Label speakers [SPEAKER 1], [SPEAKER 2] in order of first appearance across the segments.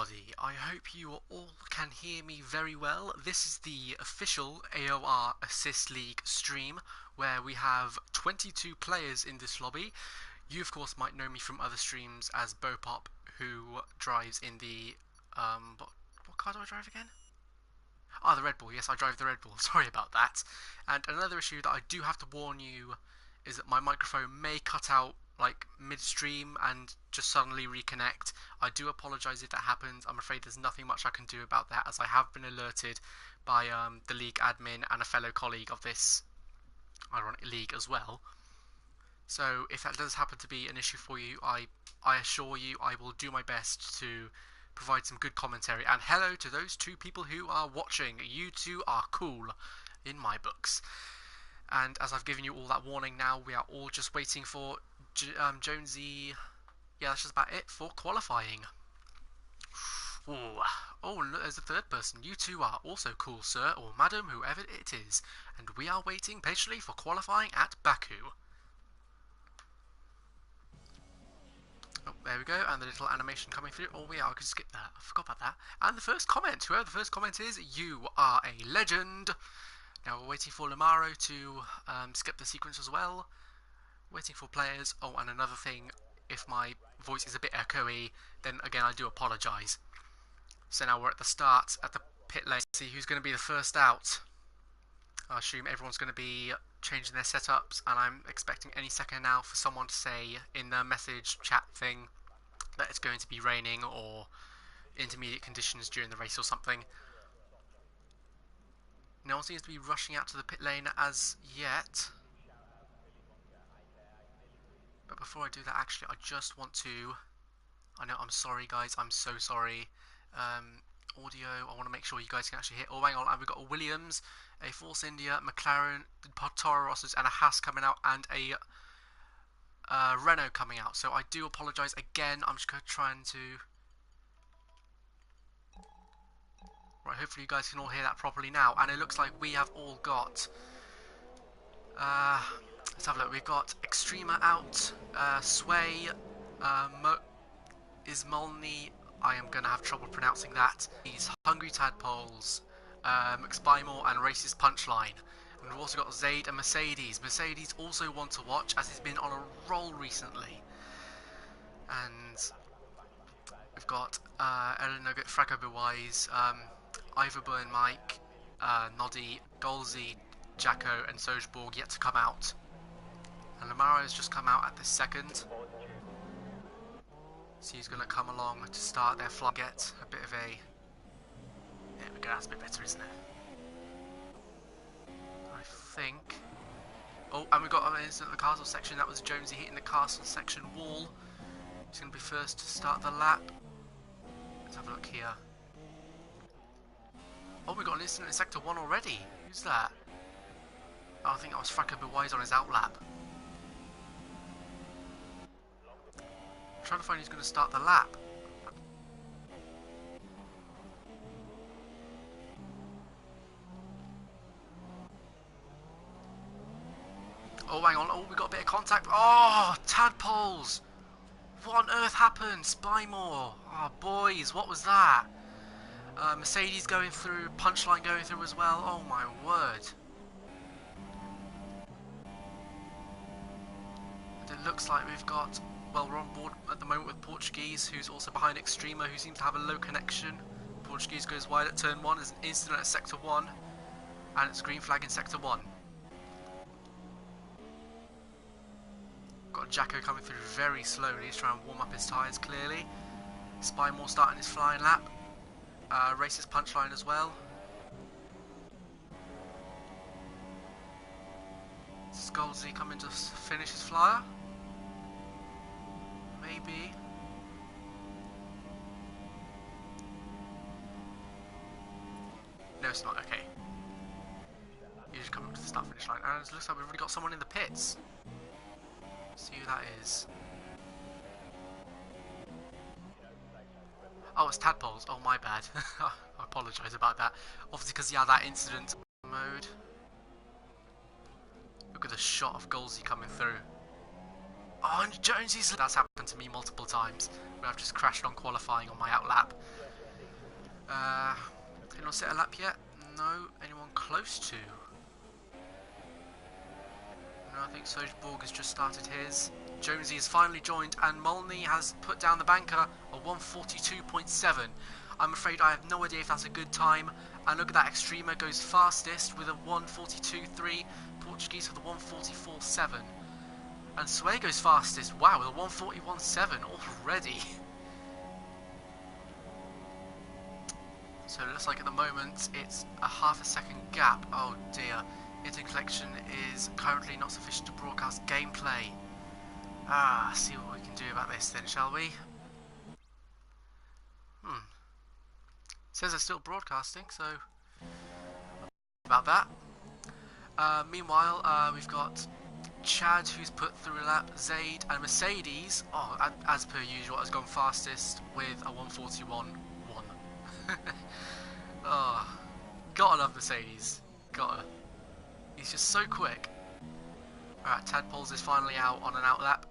[SPEAKER 1] everybody, I hope you all can hear me very well. This is the official AOR Assist League stream where we have 22 players in this lobby. You of course might know me from other streams as Bopop, who drives in the what car do I drive again? Ah, the Red Bull. Yes, I drive the Red Bull. Sorry about that. And another issue that I do have to warn you is that my microphone may cut out like midstream and just suddenly reconnect. I do apologise if that happens. I'm afraid there's nothing much I can do about that, as I have been alerted by the league admin and a fellow colleague of this ironic league as well. So if that does happen to be an issue for you, I assure you I will do my best to provide some good commentary. And hello to those two people who are watching. You two are cool in my books. And as I've given you all that warning now, we are all just waiting for Jonesy. Yeah, that's just about it for qualifying. Ooh. Oh, look, there's a third person. You two are also cool, sir, or madam, whoever it is. And we are waiting patiently for qualifying at Baku. Oh, there we go, and the little animation coming through. Oh, I could skip that. I forgot about that. And the first comment. Whoever the first comment is, you are a legend. Now we're waiting for Lamaro to skip the sequence as well. Waiting for players. Oh, and another thing, if my voice is a bit echoey, then again I do apologise. So now we're at the start, at the pit lane. See who's going to be the first out. I assume everyone's going to be changing their setups, and I'm expecting any second now for someone to say in the message chat thing that it's going to be raining or intermediate conditions during the race or something. No one seems to be rushing out to the pit lane as yet. But before I do that, actually, I just want to... I'm sorry, guys. I'm so sorry. Audio, I want to make sure you guys can actually hear. Oh, hang on. And we've got a Williams, a Force India, McLaren, Toro Rossos, and a Haas coming out, and a Renault coming out. So I do apologise again. I'm just going to try and Right, hopefully you guys can all hear that properly now. And it looks like we have all got... let's have a look. We've got Extrema out, Sway, Ismolny. I am going to have trouble pronouncing that. These Hungry Tadpoles, McSpymore, and Racist Punchline. And we've also got Zaid and Mercedes. Mercedes also one to watch, as he's been on a roll recently. And we've got Ellen Nugget, Fracco Bewise, Iverburn Mike, Noddy, Golzy, Jacko, and Sojborg yet to come out. And Lamaro has just come out at this second. So he's going to come along to start their flight. Get a bit of a... There we go, that's a bit better, isn't it? I think... Oh, and we've got an incident in the castle section. That was Jonesy hitting the castle section wall. He's going to be first to start the lap. Let's have a look here. Oh, we got an incident in Sector 1 already. Who's that? Oh, I think that was Fracco Bewise on his outlap. I'm trying to find who's going to start the lap. Oh, hang on. Oh, we got a bit of contact. Oh, tadpoles. What on earth happened? Spymore. Oh, boys, what was that? Mercedes going through, Punchline going through as well. Oh, my word. And it looks like we've got... Well, we're on board at the moment with Portuguese, who's also behind Extrema, who seems to have a low connection. Portuguese goes wide at turn 1, there's an incident at sector 1, and it's green flag in sector 1. Got Jacko coming through very slowly, he's trying to warm up his tyres clearly. Spymore starting his flying lap. Racist Punchline as well. Skolzy coming to finish his flyer. Maybe. No, it's not. Okay. You just come up to the start finish line. And it looks like we've already got someone in the pits. See who that is. Oh, it's Tadpoles. Oh, my bad. I apologise about that. Obviously, because that incident mode. Look at the shot of Golzy coming through. Oh, and Jonesy's... That's happened to me multiple times, where I've just crashed on qualifying on my outlap. Anyone set a lap yet? No. Anyone close to? No, I think Sojborg has just started his. Jonesy has finally joined, and Molney has put down the banker at 142.7. I'm afraid I have no idea if that's a good time. And look at that, Extrema goes fastest with a 142.3, Portuguese with a 144.7. And Sway goes fastest, wow, with a 141.7 already. So it looks like at the moment it's a half a second gap. Oh dear. Internet collection is currently not sufficient to broadcast gameplay. See what we can do about this then, shall we? It says they're still broadcasting, so about that. Meanwhile, we've got Chad, who's put through a lap, Zaid, and Mercedes, as per usual, has gone fastest with a 141.1. Oh, gotta love Mercedes. Gotta. He's just so quick. Alright, Tadpoles is finally out on an out lap.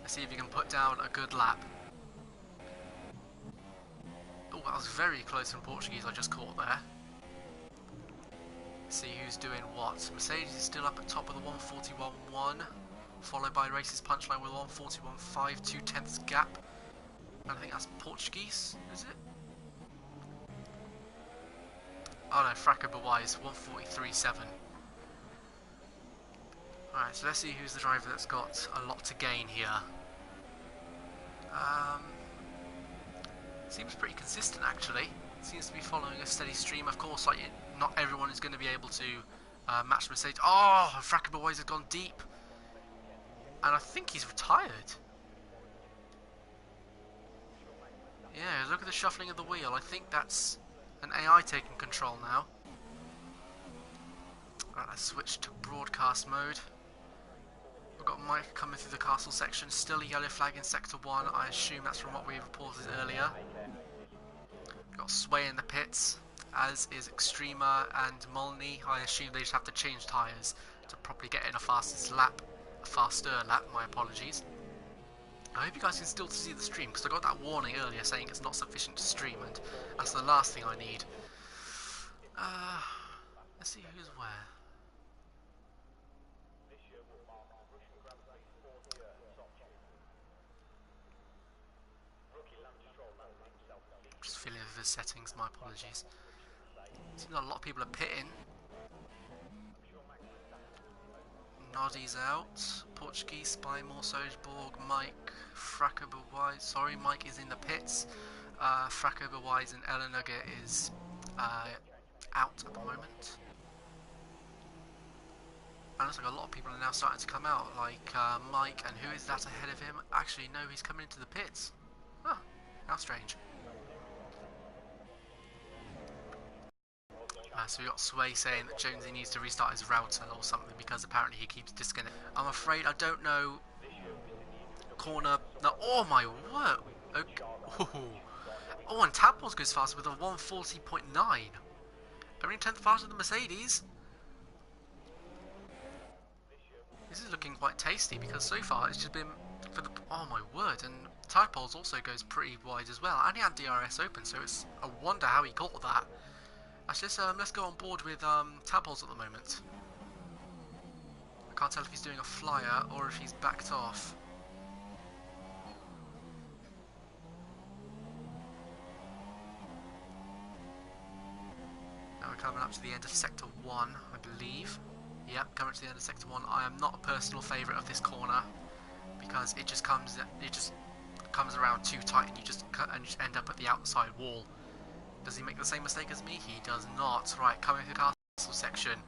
[SPEAKER 1] Let's see if he can put down a good lap. Oh, that was very close from Portuguese I just caught there. Let's see who's doing what. Mercedes is still up at top of the 141.1, followed by Race's Punchline with 141.5, 2/10 gap. And I think that's Portuguese, is it? Oh no, Fracco Bewise, 143.7. Alright, so let's see who's the driver that's got a lot to gain here. Seems pretty consistent actually. Seems to be following a steady stream. Of course, like not everyone is going to be able to match Mercedes. Oh, Fracco Bewise has gone deep. And I think he's retired. Yeah, look at the shuffling of the wheel. I think that's an AI taking control now. Right, let's switch to broadcast mode. We've got Mike coming through the castle section. Still a yellow flag in sector 1. I assume that's from what we reported earlier. We've got Sway in the pits, as is Extrema and Molney. I assume they just have to change tyres to properly get in a faster lap, my apologies. I hope you guys can still see the stream, because I got that warning earlier saying it's not sufficient to stream, and that's the last thing I need. Let's see who's where. Just filling with the settings, my apologies. Seems like a lot of people are pitting. Noddy's out. Portuguese, Spymore, Sojborg, Mike, Fracco Bewise. Sorry, Mike is in the pits. Fracco Bewise and Elenugger is out at the moment. And it looks like a lot of people are now starting to come out, like Mike, and who is that ahead of him? Actually, no, he's coming into the pits. Huh, how strange. So we got Sway saying that Jonesy needs to restart his router or something because apparently he keeps disconnecting. I'm afraid I don't know. Corner. No, oh my word. Okay. Oh, and Tadpoles goes faster with a 140.9. Only 10th faster than Mercedes. This is looking quite tasty because so far it's just been for the. Oh my word. And Tadpoles also goes pretty wide as well. And he had DRS open, so it's a wonder how he caught that. Actually, let's go on board with Tadpoles at the moment. I can't tell if he's doing a flyer or if he's backed off. Now we're coming up to the end of Sector 1, I believe. Yep, coming to the end of Sector 1. I am not a personal favourite of this corner because it just comes around too tight and you just end up at the outside wall. Does he make the same mistake as me? He does not. Right, coming through the castle section.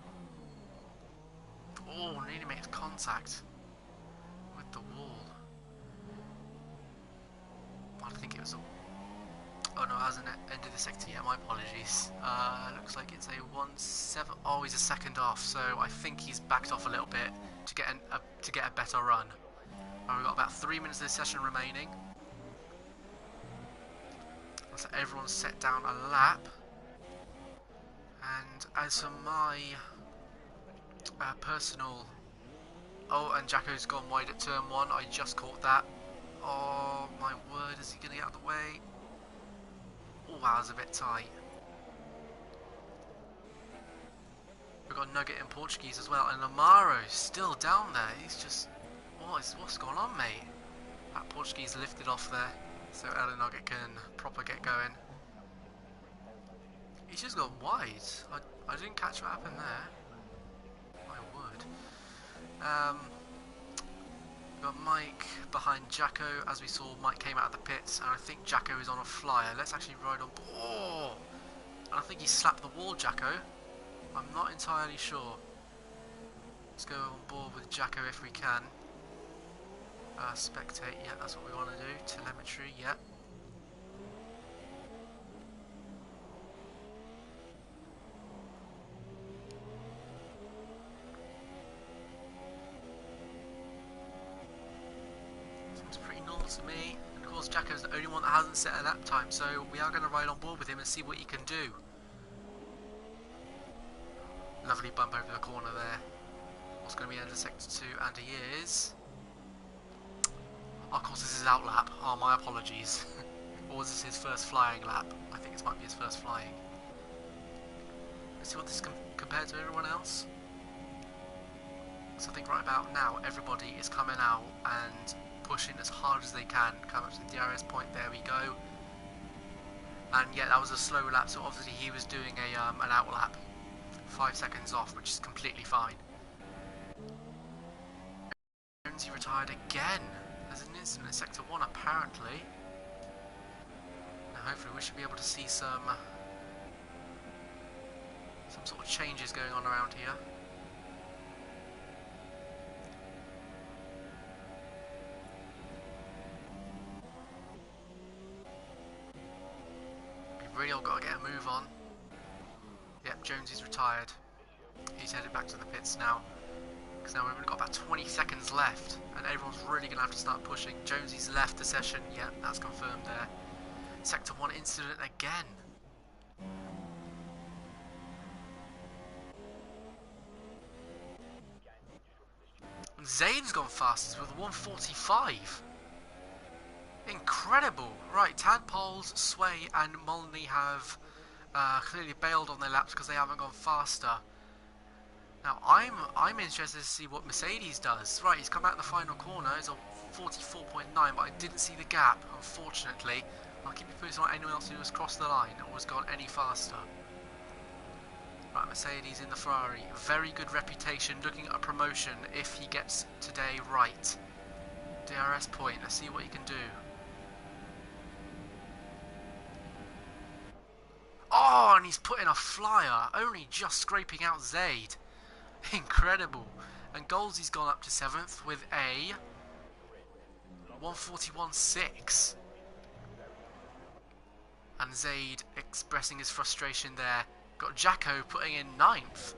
[SPEAKER 1] Oh, nearly makes contact with the wall. I think it was a... Oh no, it hasn't ended the sector yet, my apologies. Looks like it's a 1-7... Oh, he's a second off, so I think he's backed off a little bit to get a better run. We've got about 3 minutes of this session remaining. So everyone's set down a lap, and as for my personal... Oh, and Jacko's gone wide at turn 1, I just caught that. Oh my word, is he going to get out of the way? Oh wow, that's a bit tight. We've got Nugget in Portuguese as well, and Amaro's still down there. He's just, what's going on, mate? That Portuguese lifted off there, so Ella Nugget can proper get going. He's just gone wide. I didn't catch what happened there. I would. We've got Mike behind Jacko. As we saw, Mike came out of the pits, and I think Jacko is on a flyer. Let's actually ride on board. Oh! And I think he slapped the wall, Jacko. I'm not entirely sure. Let's go on board with Jacko if we can. Spectate, yeah, that's what we want to do. Telemetry, yeah. Seems pretty normal to me. And of course, Jacko's the only one that hasn't set a lap time, so we are going to ride on board with him and see what he can do. Lovely bump over the corner there. What's going to be under sector 2, and he is... Oh, of course this is out lap. Oh, my apologies. Or was this his first flying lap? I think this might be his first flying. Let's see what this compared to everyone else. So I think right about now everybody is coming out and pushing as hard as they can. Come up to the DRS point, there we go. And yeah, that was a slow lap, so obviously he was doing an out lap. 5 seconds off, which is completely fine. Jonesy retired again. There's an incident in sector 1 apparently. Now hopefully we should be able to see some sort of changes going on around here. We've really all got to get a move on. Yep, Jonesy's retired. He's headed back to the pits now. Because now we've only got about 20 seconds left. And everyone's really going to have to start pushing. Jonesy's left the session. Yep, that's confirmed there. Sector 1 incident again. And Zane's gone fastest with 1:45. Incredible. Right, Tadpoles, Sway and Molney have clearly bailed on their laps because they haven't gone faster. Now I'm interested to see what Mercedes does. Right, he's come out in the final corner. It's a 44.9, but I didn't see the gap, unfortunately. I'll keep you posted on anyone else who has crossed the line or has gone any faster. Right, Mercedes in the Ferrari. Very good reputation, looking at a promotion if he gets today right. DRS point, let's see what he can do. Oh, and he's put in a flyer, only just scraping out Zaid. Incredible. And Goldsey's gone up to 7th with a 1:41.6. And Zaid expressing his frustration there. Got Jacko putting in 9th.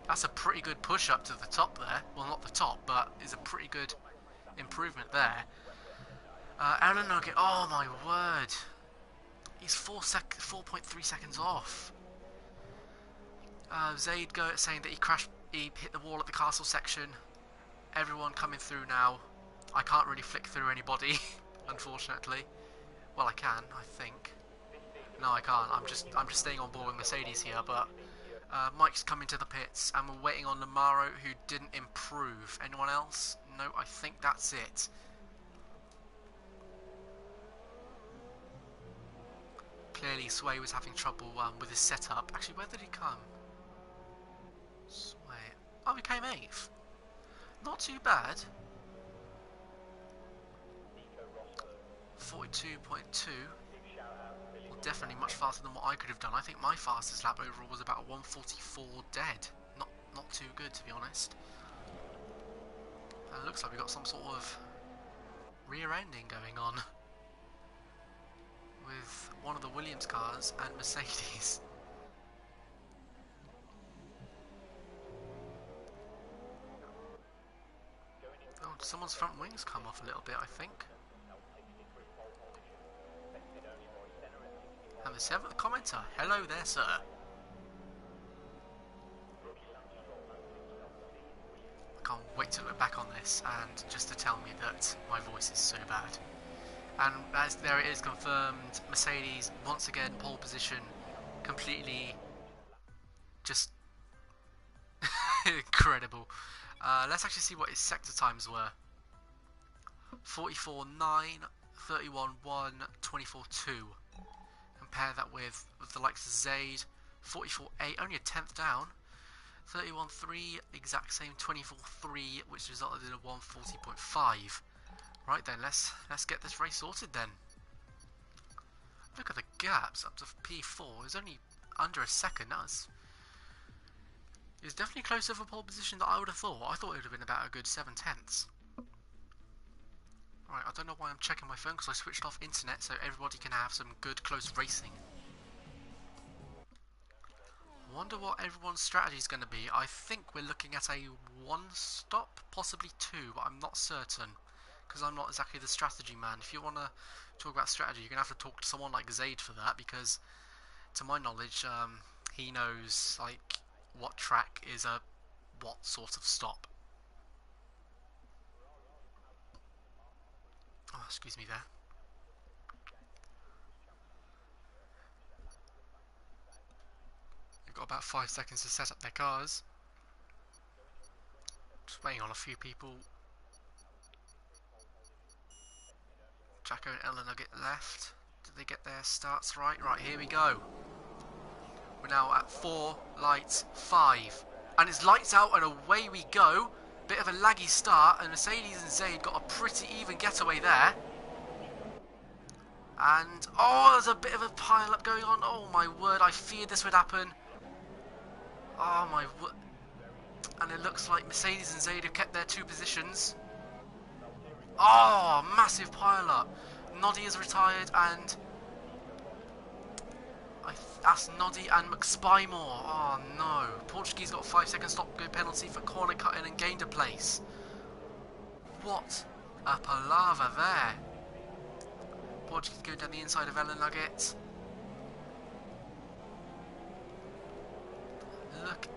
[SPEAKER 1] That's a pretty good push up to the top there. Well, not the top, but is a pretty good improvement there. Aaron Nugget, oh my word. He's 4.3 seconds off. Zaid saying that he hit the wall at the castle section. Everyone coming through now. I can't really flick through anybody, unfortunately. Well, I can, I think. No, I can't. I'm just staying on board with Mercedes here, but Mike's coming to the pits, and we're waiting on Lamaro, who didn't improve. Anyone else? No, I think that's it. Clearly, Sway was having trouble with his setup. Actually, where did he come? Sway. Oh, he came 8th. Not too bad. 42.2. Well, definitely much faster than what I could have done. I think my fastest lap overall was about 1:44 dead. Not too good, to be honest. And it looks like we got some sort of rear-ending going on with one of the Williams cars and Mercedes. Oh, someone's front wings come off a little bit, I think. And the 7th commenter, hello there, sir. I can't wait to look back on this and just to tell me that my voice is so bad. And as there it is confirmed, Mercedes once again pole position, completely just Incredible. Let's actually see what his sector times were. 44.9, 31.1, 24.2. Compare that with the likes of Zaid, 44.8, only a tenth down. 31.3, exact same 24.3, which resulted in a 140.5. Right then, let's get this race sorted then. Look at the gaps up to P4. It's only under a second. It's definitely closer for pole position than I would have thought. I thought it would have been about a good 7/10. Right, I don't know why I'm checking my phone because I switched off internet so everybody can have some good close racing. Wonder what everyone's strategy is going to be. I think we're looking at a one stop, possibly two, but I'm not certain because I'm not exactly the strategy man. If you want to talk about strategy, you're going to have to talk to someone like Zaid for that because, to my knowledge, he knows like what track is a what sort of stop. Oh, excuse me there. They've got about 5 seconds to set up their cars. Just waiting on a few people. Jacko and Ella Nugget left. Did they get their starts right? Right, here we go. We're now at 4, lights, 5. And it's lights out and away we go. Bit of a laggy start and Mercedes and Zaid got a pretty even getaway there. And, oh, there's a bit of a pile-up going on. Oh, my word, I feared this would happen. Oh, my word. And it looks like Mercedes and Zaid have kept their 2 positions. Oh, massive pile-up. Noddy is retired and... that's Noddy and McSpymore. Oh, no. Portuguese got a 5-second stop-go penalty for corner cutting and gained a place. What a palaver there. Portuguese go down the inside of Ella Nugget. Look,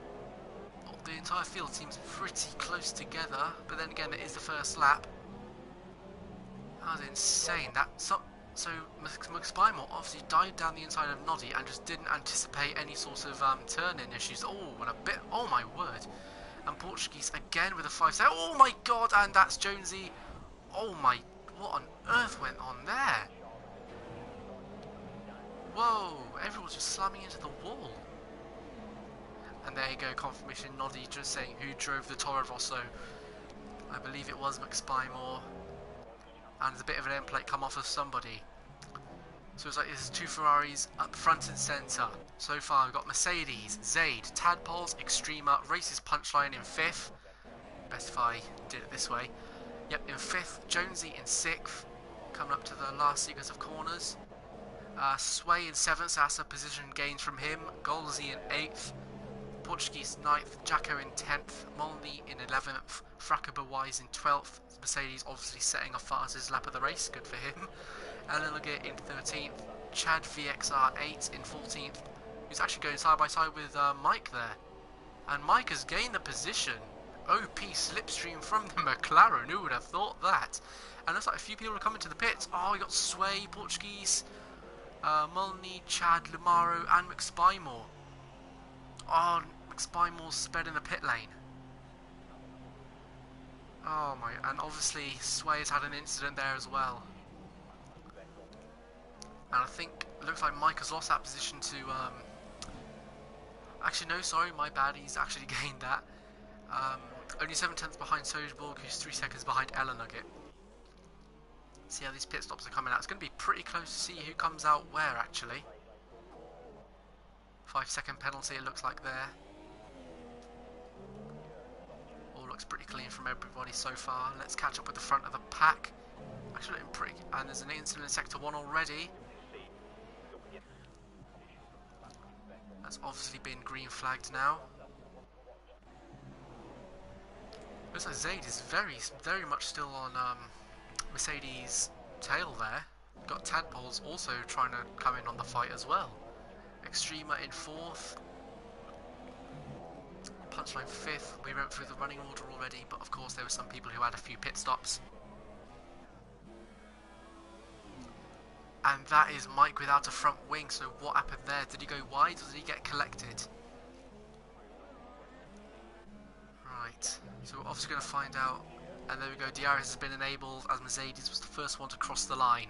[SPEAKER 1] the entire field seems pretty close together, but then again it is the first lap. That was insane. So McSpymore obviously dived down the inside of Noddy and just didn't anticipate any sort of turn-in issues. Oh, and a bit, oh my word. And Portuguese again with a 5-second, oh my god, and that's Jonesy. Oh my, what on earth went on there? Whoa, everyone's just slamming into the wall. And there you go, confirmation, Noddy just saying who drove the Toro Rosso. I believe it was McSpymore. And there's a bit of an end plate come off of somebody. So it's like there's 2 Ferraris up front and centre. So far we've got Mercedes, Zaid, Tadpoles, Extrema, Races Punchline in 5th. Best if I did it this way. Yep, in 5th, Jonesy in 6th. Coming up to the last sequence of corners. Sway in 7th, so that's a position gains from him. Golsey in 8th. Portuguese 9th, Jacko in 10th, Molney in 11th, Fracaba Wise in 12th, Mercedes obviously setting off fastest lap of the race, good for him. Eleniger in 13th, Chad VXR 8 in 14th, who's actually going side by side with Mike there. And Mike has gained the position. OP slipstream from the McLaren, who would have thought that? And looks like a few people are coming to the pits. Oh, we got Sway, Portuguese, Molney, Chad, Lamaro and McSpymore. Oh, McSpymore's sped in the pit lane. Oh my, and obviously Sway has had an incident there as well. And I think, it looks like Mike has lost that position to, actually no, sorry, my bad, he's actually gained that. Only 7/10 behind Sojborg, who's 3 seconds behind Ella Nugget. See how these pit stops are coming out. It's going to be pretty close to see who comes out where, actually. 5-second penalty, it looks like there. All looks pretty clean from everybody so far. Let's catch up with the front of the pack. Actually looking pretty... And there's an incident in Sector 1 already. That's obviously been green flagged now. Looks like Zaid is very much still on Mercedes' tail there. Got Tadpoles also trying to come in on the fight as well. Extrema in 4th. Punchline 5th. We went through the running order already, but of course there were some people who had a few pit stops. And that is Mike without a front wing, so what happened there? Did he go wide or did he get collected? Right, so we're obviously going to find out. And there we go, DRS has been enabled as Mercedes was the first one to cross the line.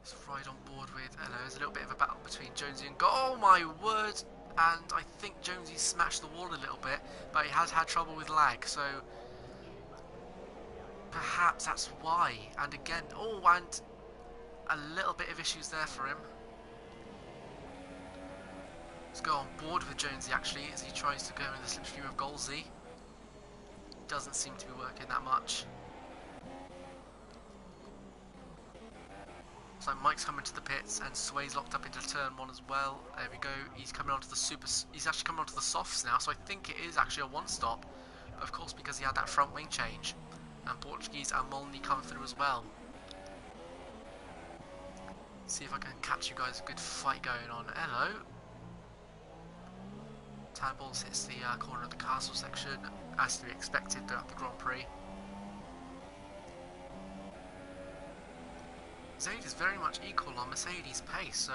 [SPEAKER 1] It's right on board with, hello, there's a little bit of a battle between Jonesy and oh my word! And I think Jonesy smashed the wall a little bit, but he has had trouble with lag, so perhaps that's why. And again, oh, and a little bit of issues there for him. Let's go on board with Jonesy actually as he tries to go in the slipstream of Golsey. Doesn't seem to be working that much. So Mike's coming to the pits and Sway's locked up into turn 1 as well. There we go. He's coming onto the he's actually coming onto the softs now, so I think it is actually a one stop. But of course, because he had that front wing change, and Portuguese and Molney come through as well. See if I can catch you guys. A good fight going on. Hello. Tadballs hits the corner of the castle section, as to be expected throughout the Grand Prix. Zaid is very much equal on Mercedes' pace, so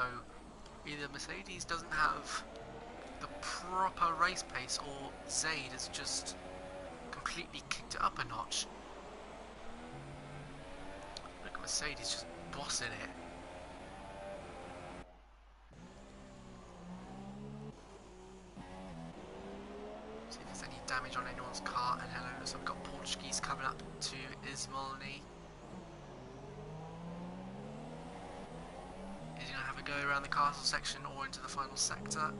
[SPEAKER 1] either Mercedes doesn't have the proper race pace or Zaid has just completely kicked it up a notch. Look at Mercedes just bossing it. See if there's any damage on anyone's car, and hello, so we've got Portuguese coming up to Ismolny. Is he going to have a go around the castle section or into the final sector?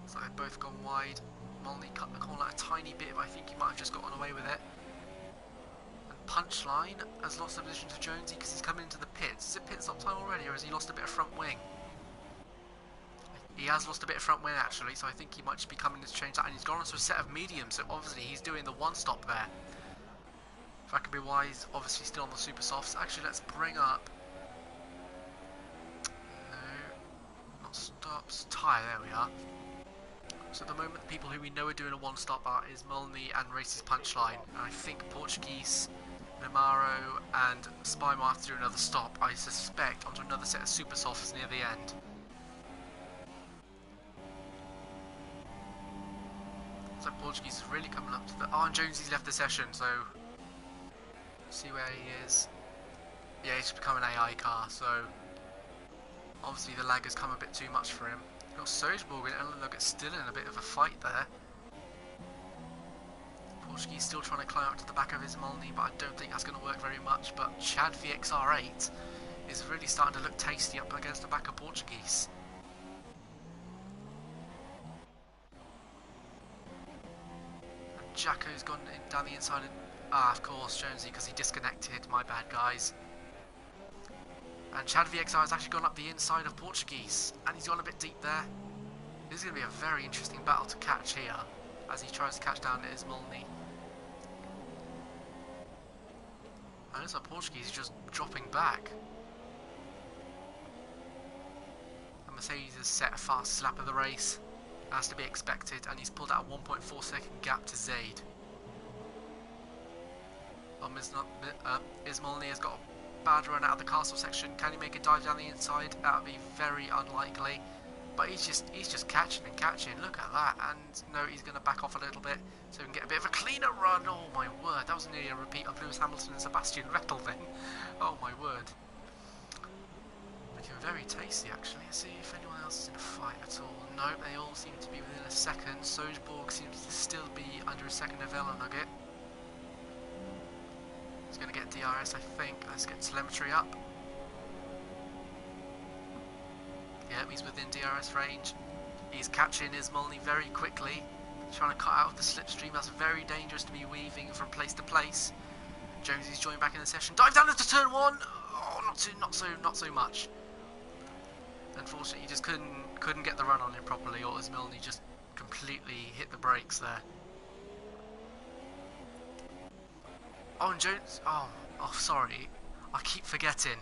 [SPEAKER 1] So they've both gone wide. Molney cut the corner a tiny bit, but I think he might have just gotten away with it. And Punchline has lost the position to Jonesy because he's coming into the pits. Is it pit stop time already, or has he lost a bit of front wing? He has lost a bit of front wing actually, so I think he might just be coming to change that. And he's gone onto a set of mediums, so obviously he's doing the one stop there. If that could be why he's obviously still on the super softs. Actually, let's bring up. No, not stops. Tyre, there we are. So at the moment, the people who we know are doing a one stop are Molney and Race's Punchline. And I think Portuguese, Namaro, and Spymaster do another stop, I suspect, onto another set of super softs near the end. So Portuguese is really coming up to the. Oh, and Jonesy's left the session, so. See where he is. Yeah, he's become an AI car, so obviously the lag has come a bit too much for him. You've got Sojborg and look, it's still in a bit of a fight there. Portuguese still trying to climb up to the back of his Molney, but I don't think that's going to work very much. But Chad VXR8 is really starting to look tasty up against the back of Portuguese. And Jacko's gone in, down the inside. Ah, of course, Jonesy, because he disconnected. My bad, guys. And Chad VXR has actually gone up the inside of Portuguese, and he's gone a bit deep there. This is going to be a very interesting battle to catch here, as he tries to catch down Ismolny. And looks like Portuguese is just dropping back. And Mercedes has set a fast lap of the race, as to be expected, and he's pulled out a 1.4 second gap to Zaid. Ismolny has got a bad run out of the castle section. Can he make a dive down the inside? That would be very unlikely. But he's just catching and catching. Look at that. And no, he's going to back off a little bit so we can get a bit of a cleaner run. Oh my word, that was nearly a repeat of Lewis Hamilton and Sebastian Vettel then. Oh my word. Looking very tasty actually. Let's see if anyone else is in a fight at all. No, they all seem to be within a second. Sojborg seems to still be under a second of Ella Nugget. He's going to get DRS, I think. Let's get telemetry up. Yep, he's within DRS range. He's catching Ismolny very quickly. Trying to cut out of the slipstream. That's very dangerous to be weaving from place to place. Jonesy's joined back in the session. Dive down into turn 1. Oh, not so much. Unfortunately, he just couldn't get the run on him properly, or Ismolny just completely hit the brakes there. Oh, and Jones. Oh, sorry. I keep forgetting.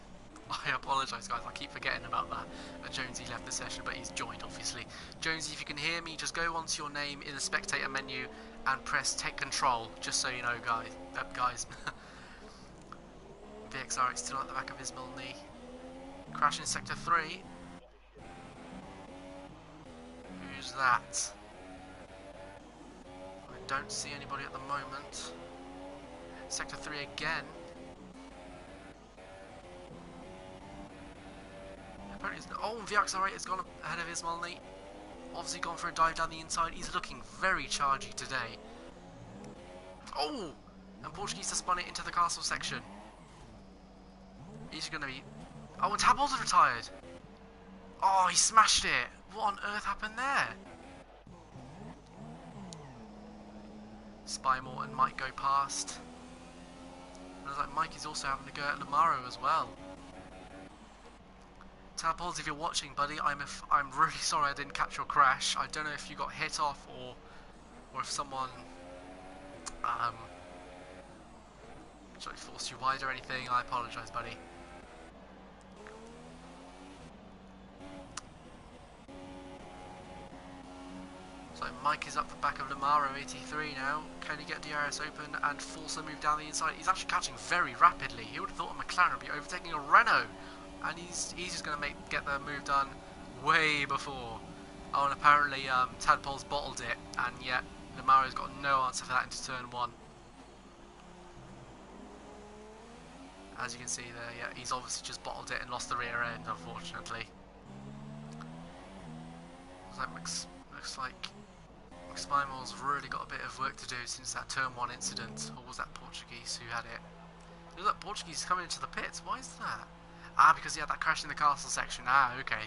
[SPEAKER 1] I apologise, guys. I keep forgetting about that. Jonesy left the session, but he's joined, obviously. Jonesy, if you can hear me, just go onto your name in the spectator menu and press take control, just so you know, guys. VXR is still at the back of Ismolny. Crash in sector 3. Who's that? I don't see anybody at the moment. Sector 3 again. Oh, the accelerator's gone ahead of Ismailny. Obviously gone for a dive down the inside. He's looking very chargy today. Oh! And Portuguese has spun it into the castle section. He's going to be... Oh, and Tabbles have retired. Oh, he smashed it. What on earth happened there? Spymore and Mike go past. It looks like Mike is also having a go at Lamaro as well. Tabbles, if you're watching, buddy, I'm really sorry I didn't catch your crash. I don't know if you got hit off or if someone sort of forced you wide or anything. I apologise, buddy. So Mike is up the back of Lamaro, 83 now. Can he get DRS open and force a move down the inside? He's actually catching very rapidly. He would have thought a McLaren would be overtaking a Renault. And he's just going to get the move done way before. Oh, and apparently Tadpole's bottled it, and yet Lamaro's got no answer for that into turn 1. As you can see there, yeah, he's obviously just bottled it and lost the rear end, unfortunately. Looks like Spymore's really got a bit of work to do since that turn 1 incident. Or was that Portuguese who had it? Look, that Portuguese coming into the pits. Why is that? Ah, because he had that crash in the castle section. Ah, okay.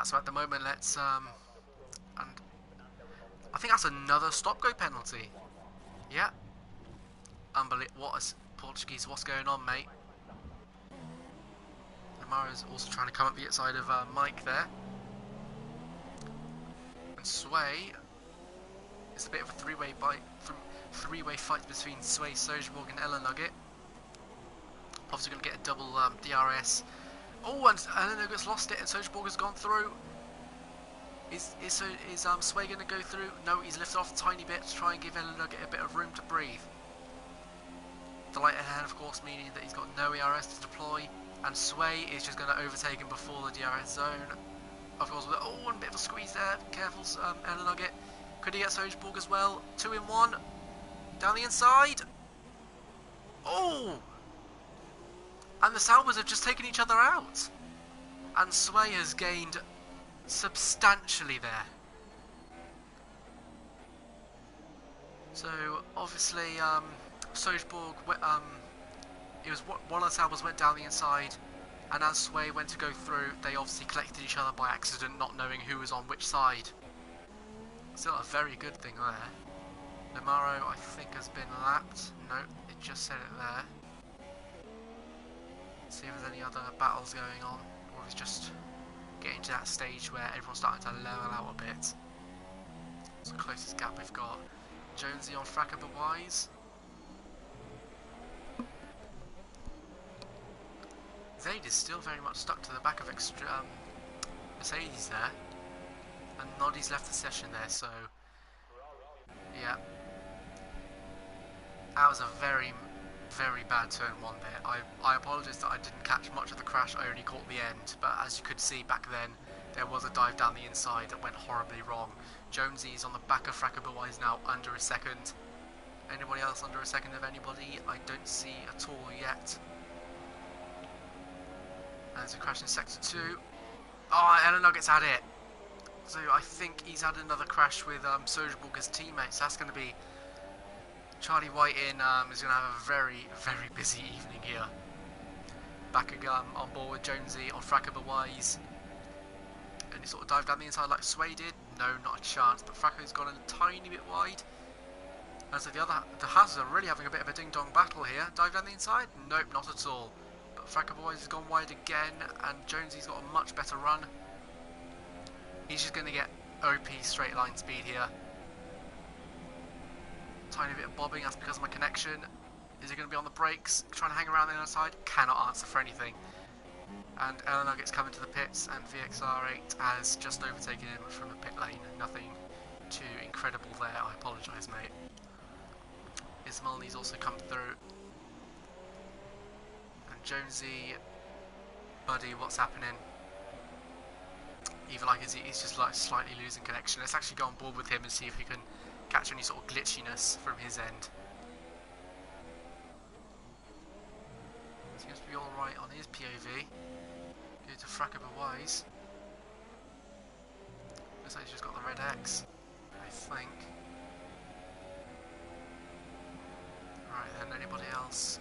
[SPEAKER 1] So at the moment, let's and I think that's another stop-go penalty. Yeah. Unbelievable. What is Portuguese? What's going on, mate? Amara's also trying to come up the outside of Mike there. And Sway. It's a bit of a three-way fight between Sway, Sojaborg and Ella Nugget. Obviously going to get a double DRS. Oh, and Ella Nugget's lost it, and Sojaborg has gone through. Is Sway going to go through? No, he's lifted off a tiny bit to try and give Ella Nugget a bit of room to breathe. The light ahead, of course, meaning that he's got no ERS to deploy, and Sway is just going to overtake him before the DRS zone. Of course, and a bit of a squeeze there. Careful, Ella Nugget. Could he get Sojaborg as well? 2 in 1. Down the inside. Oh! And the Salvers have just taken each other out. And Sway has gained substantially there. So, obviously, Sojaborg, it was one of the Salvers went down the inside, and as Sway went to go through, they obviously collected each other by accident, not knowing who was on which side. Still a very good thing there. Lamaro, I think, has been lapped. No, it just said it there. See if there's any other battles going on, or if it's just getting to that stage where everyone's starting to level out a bit. It's the closest gap we've got. Jonesy on Fracker but wise. Zaid is still very much stuck to the back of Mercedes there, and Noddy's left the session there, so yeah, that was a very bad turn 1 there. I apologise that I didn't catch much of the crash, I only caught the end, but as you could see back then, there was a dive down the inside that went horribly wrong. Jonesy's on the back of Frackerboys now, under a second. Anybody else under a second of anybody? I don't see at all yet. And there's a crash in sector 2. Oh, Ella Nugget's had it. So I think he's had another crash with Sojaborg as teammates. That's going to be... Charlie White is going to have a very busy evening here. Back again on board with Jonesy on Fracker wise. And he sort of dived down the inside like Sway did. No, not a chance. But Fracker's gone a tiny bit wide. And so the Hazards are really having a bit of a ding-dong battle here. Dive down the inside? Nope, not at all. But Fracker Boys has gone wide again, and Jonesy's got a much better run. He's just going to get OP straight line speed here. Tiny bit of bobbing, that's because of my connection. Is he going to be on the brakes, trying to hang around the other side? Cannot answer for anything. And Ella Nugget's coming to the pits, and VXR8 has just overtaken him from the pit lane. Nothing too incredible there, I apologise, mate. Ismailny's also come through. And Jonesy, buddy, what's happening? either like he's just like slightly losing connection. Let's actually go on board with him and see if we can catch any sort of glitchiness from his end. Seems to be alright on his POV. Go to Frackable Wise. Looks like he's just got the red X, I think. Right then, anybody else?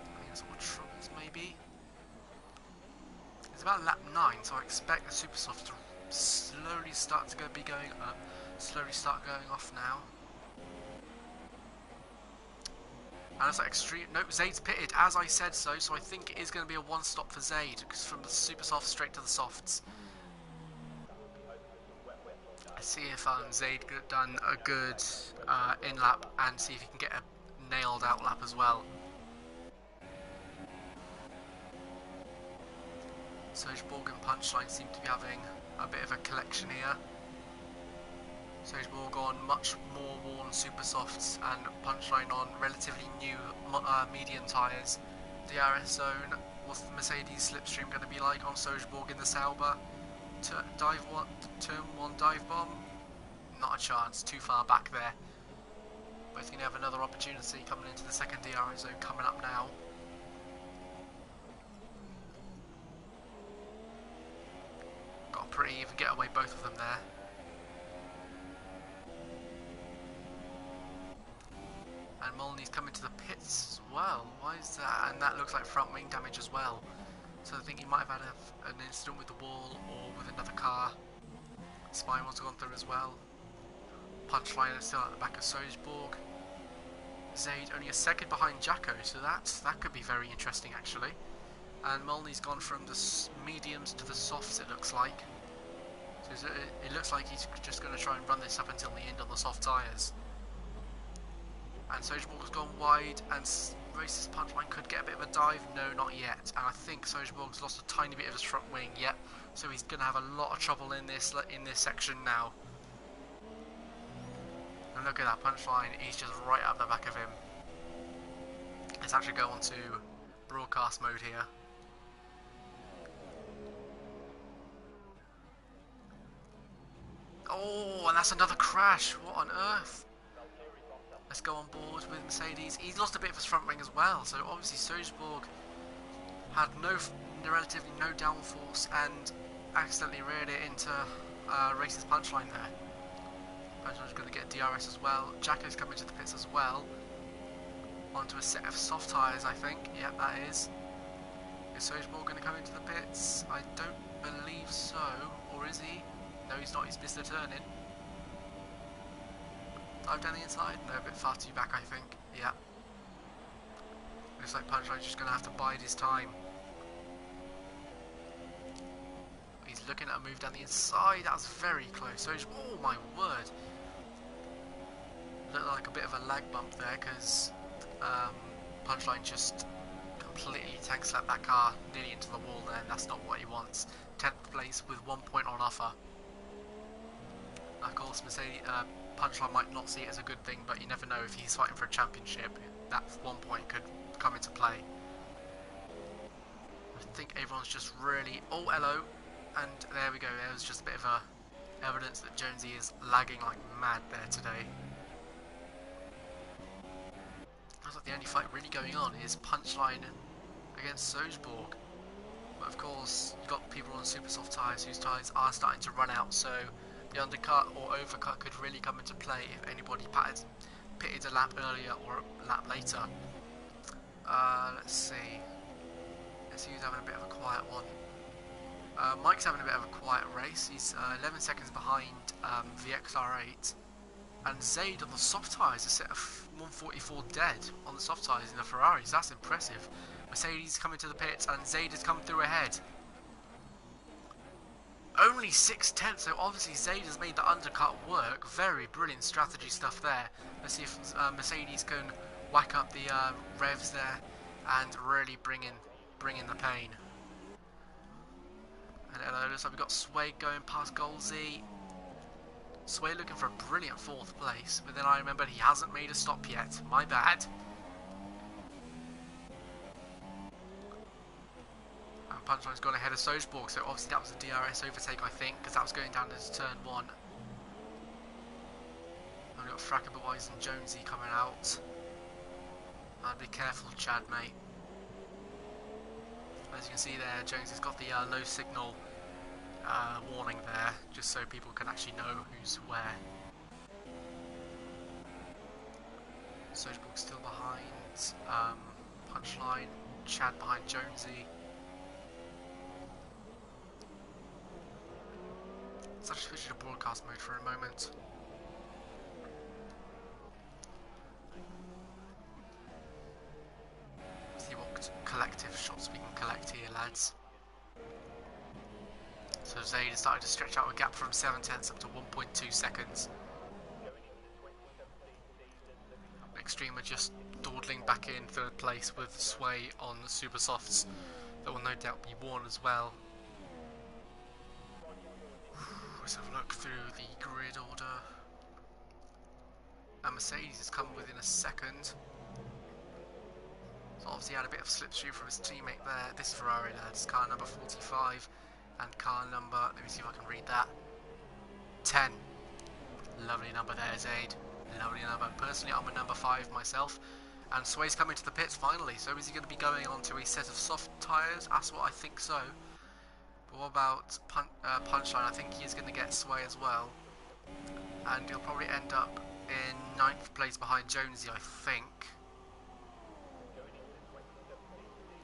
[SPEAKER 1] I think it's all troubles maybe. It's about lap 9, so I expect the super soft to slowly start to be going up. Slowly start going off now. And it's like extreme. Nope, Zayd's pitted as I said so I think it is going to be a one stop for Zayd, because from the super soft straight to the softs. Let's see if Zayd done a good in lap and see if he can get a nailed out lap as well. Sogeborg and Punchline seem to be having a bit of a collection here. Sogeborg on much more worn super softs and Punchline on relatively new medium tyres. DRS zone, what's the Mercedes slipstream going to be like on Sogeborg in the Sauber? Turn 1 dive bomb? Not a chance, too far back there. Both going to have another opportunity coming into the second DRS zone coming up now. Got a pretty even getaway, both of them there. And Molney's coming to the pits as well. Why is that? And that looks like front wing damage as well. So I think he might have had an incident with the wall or with another car. Spine was gone through as well. Punchline is still at the back of Sogeborg. Zayd only a second behind Jacko, so that could be very interesting actually. And Molney's gone from the mediums to the softs, it looks like. So it looks like he's just going to try and run this up until the end on the soft tyres. And Sogeborg's gone wide, and Racist Punchline could get a bit of a dive. No, not yet. And I think Sogeborg's lost a tiny bit of his front wing. Yep. So he's going to have a lot of trouble in this section now. And look at that Punchline. He's just right up the back of him. Let's actually go on to broadcast mode here. Oh, and that's another crash. What on earth? Let's go on board with Mercedes. He's lost a bit of his front wing as well, so obviously Sogeborg had relatively no downforce and accidentally reared it into Racist Punchline there. Punchline's going to get DRS as well. Jacko's coming to the pits as well. Onto a set of soft tyres, I think. Yep, that is. Is Sogeborg going to come into the pits? I don't believe so. Or is he? No, he's not. He's missed the turn in. Dive down the inside? No, a bit far too back, I think. Yeah. Looks like Punchline's just going to have to bide his time. He's looking at a move down the inside. That was very close. So oh my word. Looked like a bit of a lag bump there because Punchline just completely tank slapped that car nearly into the wall there, and that's not what he wants. 10th place with 1 point on offer. Of course, Punchline might not see it as a good thing, but you never know if he's fighting for a championship. That 1 point could come into play. I think everyone's just really... Oh, hello. And there we go. There was just a bit of evidence that Jonesy is lagging like mad there today. Looks like the only fight really going on is Punchline against Sogeborg. But of course, you've got people on super soft tyres whose tyres are starting to run out, so the undercut or overcut could really come into play if anybody pitted a lap earlier or a lap later. Let's see. Let's see who's having a bit of a quiet one. Mike's having a bit of a quiet race. He's 11 seconds behind VXR8. And Zayd on the soft tyres, a set of 144 dead on the soft tyres in the Ferraris. That's impressive. Mercedes coming to the pits and Zayd has come through ahead. Only 6/10, so obviously Zayd has made the undercut work. Very brilliant strategy stuff there. Let's see if Mercedes can whack up the revs there and really bring in the pain. And it looks like we've got Sway going past Golsey. Sway looking for a brilliant 4th place, but then I remembered he hasn't made a stop yet. My bad. And Punchline's gone ahead of Sojborg, so obviously that was a DRS overtake, I think, because that was going down into turn 1. And we've got Frackerboys and Jonesy coming out. And be careful, Chad, mate. As you can see there, Jonesy's got the low signal warning there, just so people can actually know who's where. Sojborg still behind Punchline, Chad behind Jonesy. Let's actually switch to broadcast mode for a moment. See what collective shots we can collect here, lads. So Zayd has started to stretch out a gap from 7/10 up to 1.2 seconds. Extreme are just dawdling back in third place with Sway on the super softs that will no doubt be worn as well. Let's have a look through the grid order. And Mercedes has come within a second. So obviously had a bit of slipstream from his teammate there. This is Ferrari, lads. Car number 45 and car number, let me see if I can read that, 10. Lovely number there, Zayd. Lovely number. Personally, I'm a number 5 myself. And Sway's coming to the pits finally. So is he going to be going on to a set of soft tyres? That's what I think so. But what about Punchline? I think he's going to get Sway as well. And he'll probably end up in 9th place behind Jonesy, I think.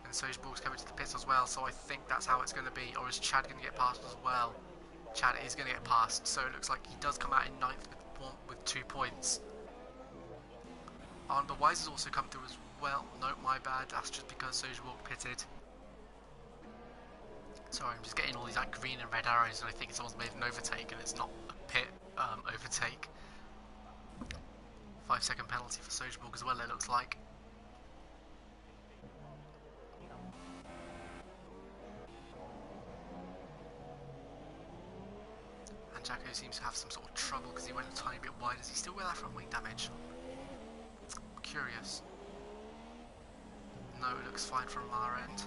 [SPEAKER 1] And Sojborg's coming to the pits as well, so I think that's how it's going to be. Or is Chad going to get past as well? Chad is going to get past, so it looks like he does come out in 9th with 2 points. But Wise has also come through as well. No, my bad. That's just because Sojborg pitted. Sorry, I'm just getting all these like green and red arrows, and I think someone's made an overtake, and it's not a pit overtake. 5-second penalty for Sojborg as well, it looks like. And Jacko seems to have some sort of trouble because he went a tiny bit wide. Is he still with that front wing damage? I'm curious. No, it looks fine from our end.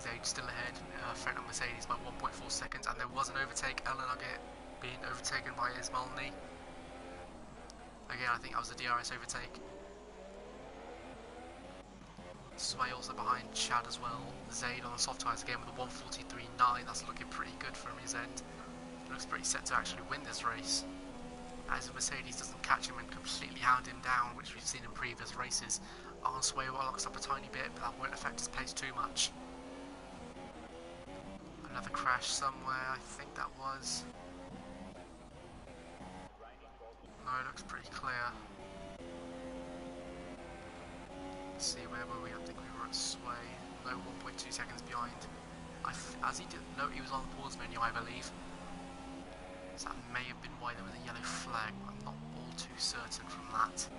[SPEAKER 1] Zayd still ahead, front on Mercedes by 1.4 seconds, and there was an overtake. Ellen Nugget being overtaken by Ismailny. Again, I think that was a DRS overtake. Sway also behind Chad as well. Zayd on the soft tyres again with a 1:43.9. That's looking pretty good from his end. Looks pretty set to actually win this race, as the Mercedes doesn't catch him and completely hound him down, which we've seen in previous races. Sway locks up a tiny bit, but that won't affect his pace too much. Another crash somewhere, I think that was. No, it looks pretty clear. Let's see, where were we? I think we were at Sway. No, 1.2 seconds behind. As he didn't know, he was on the pause menu, I believe. So that may have been why there was a yellow flag, but I'm not all too certain from that.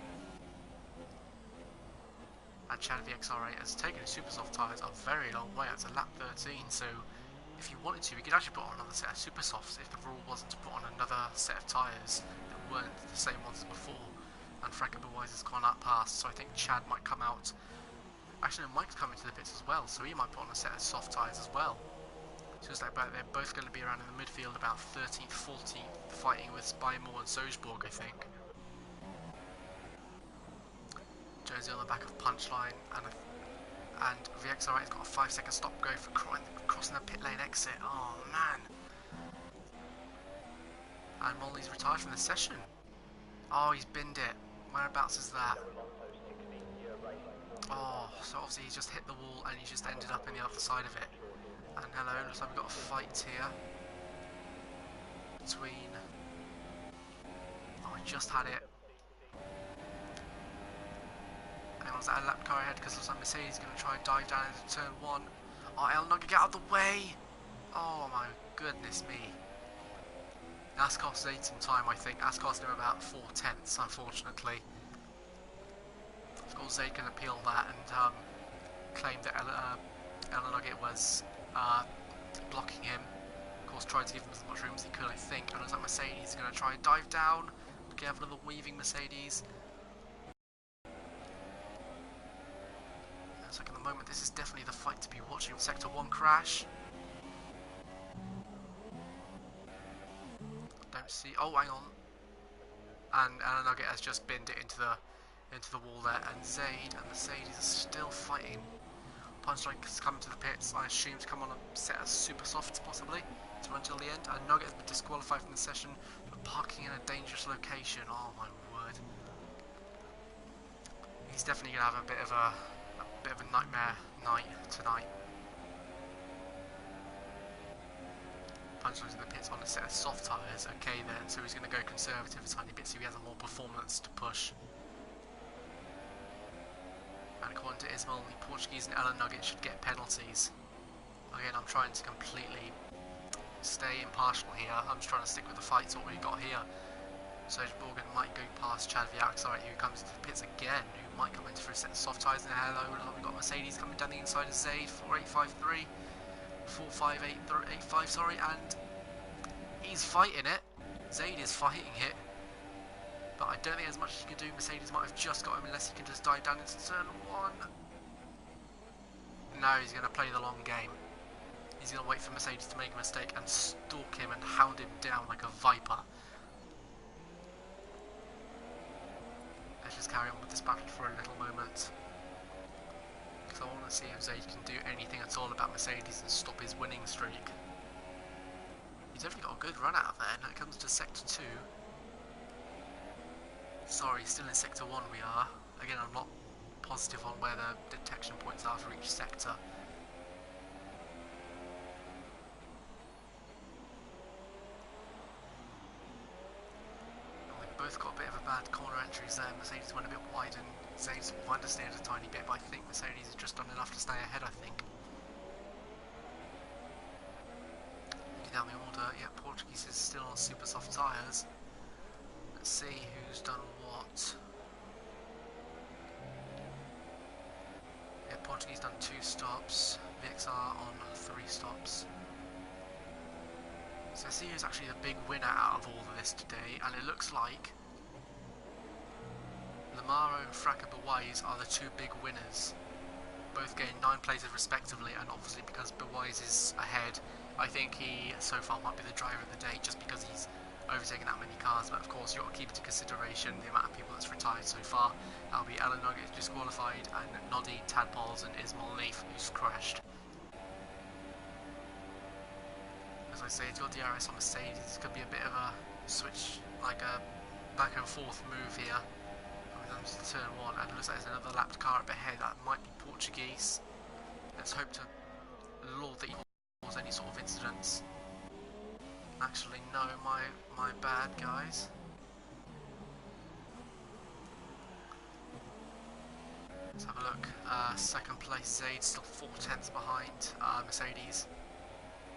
[SPEAKER 1] And Chad VXR8 has taken his super soft tyres a very long way. It's a lap 13, so if you wanted to, we could actually put on another set of super softs if the rule wasn't to put on another set of tyres that weren't the same ones as before. And Frankenberwise has gone out past, so I think Chad might come out. Actually, no, Mike's coming to the pits as well, so he might put on a set of soft tyres as well. So it's like they're both going to be around in the midfield, about 13th, 14th, fighting with Spymore and Sojborg, I think. Jonesy on the back of Punchline, and VXR8 has got a 5-second stop go for crossing the pit lane exit. Oh man! And Molly's retired from the session. Oh, he's binned it. Whereabouts is that? Oh, so obviously he's just hit the wall and he just ended up in the other side of it. And hello, looks like we've got a fight here between. Oh, I just had it. And was that a lap car ahead? Because it looks like Mercedes is going to try and dive down into turn 1. Oh, El Nugget, get out of the way! Oh my goodness me. That's cost Zayd some time, I think. That's cost him about 4/10, unfortunately. Of course, Zayd can appeal that and claim that El Nugget was blocking him. Of course, tried to give him as much room as he could, I think. And it looks like Mercedes is going to try and dive down. Careful of the weaving Mercedes. Looks like at the moment this is definitely the fight to be watching. Sector 1 crash. Don't see. Oh, hang on. And Nugget has just binned it into the wall there. And Zaid and Mercedes are still fighting. Punchline has come to the pits. I assume to come on a set of super softs possibly to run till the end. And Nugget has been disqualified from the session for parking in a dangerous location. Oh my word. He's definitely gonna have a bit of a nightmare night tonight. Punchline's in the pits on a set of soft tyres. Okay then, so he's gonna go conservative a tiny bit so he has a more performance to push. And according to Ismail, the Portuguese and Ellen Nugget should get penalties. Again, I'm trying to completely stay impartial here. I'm just trying to stick with the fights what we've got here. Serge Borgen might go past Chad Viaxar, who comes into the pits again, who might come into for a set of soft tyres. And hello, we've got Mercedes coming down the inside of Zaid, 4853, 45885, sorry, and he's fighting it. Zaid is fighting it. But I don't think there's much he can do. Mercedes might have just got him unless he can just dive down into turn 1. No, he's going to play the long game. He's going to wait for Mercedes to make a mistake and stalk him and hound him down like a viper. Let's just carry on with this battle for a little moment. Because I want to see if Zaid can do anything at all about Mercedes and stop his winning streak. He's definitely got a good run out of there. Now it comes to Sector 2. Sorry, still in Sector 1 we are. Again, I'm not positive on where the detection points are for each sector. And we've both got a bit of a bad corner entries there. Mercedes went a bit wide and Zaid sort of understeered a tiny bit, but I think Mercedes has just done enough to stay ahead, I think. Looking down the order, yeah, Portuguese is still on super soft tyres. Let's see who's done what. Yeah, Portuguese done 2 stops, VXR on 3 stops. So I see who's actually the big winner out of all of this today, and it looks like Lamaro and Fraka Bewise are the 2 big winners. Both gained 9 places respectively, and obviously because Bewise is ahead, I think he so far might be the driver of the day just because he's overtaking that many cars. But of course you've got to keep into consideration the amount of people that's retired so far. That'll be Ellen Nugget who's disqualified, and Noddy, Tadpoles and Ismail Leaf who's crashed. As I say, it's got DRS on Mercedes. This could be a bit of a switch, like a back and forth move here. Coming down to turn 1, and it looks like there's another lapped car up ahead. That might be Portuguese. Let's hope to Lord that he cause any sort of incidents. Actually, no, my bad, guys. Let's have a look. Second place, Zaid still 4/10 behind Mercedes.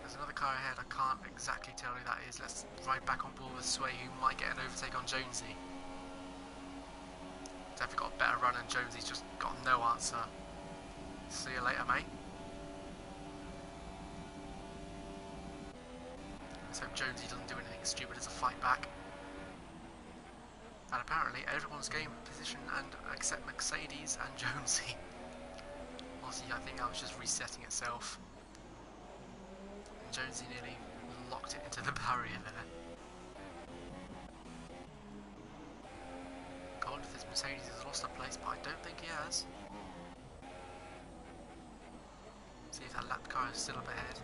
[SPEAKER 1] There's another car ahead, I can't exactly tell who that is. Let's ride back on board with Sway, who might get an overtake on Jonesy. Definitely got a better run, and Jonesy's just got no answer. See you later, mate. Let's hope Jonesy doesn't do anything stupid as a fight back. And apparently everyone's game position and except Mercedes and Jonesy. Obviously I think that was just resetting itself. And Jonesy nearly locked it into the barrier there. God, if this Mercedes has lost a place, but I don't think he has. See if that lapped car is still up ahead.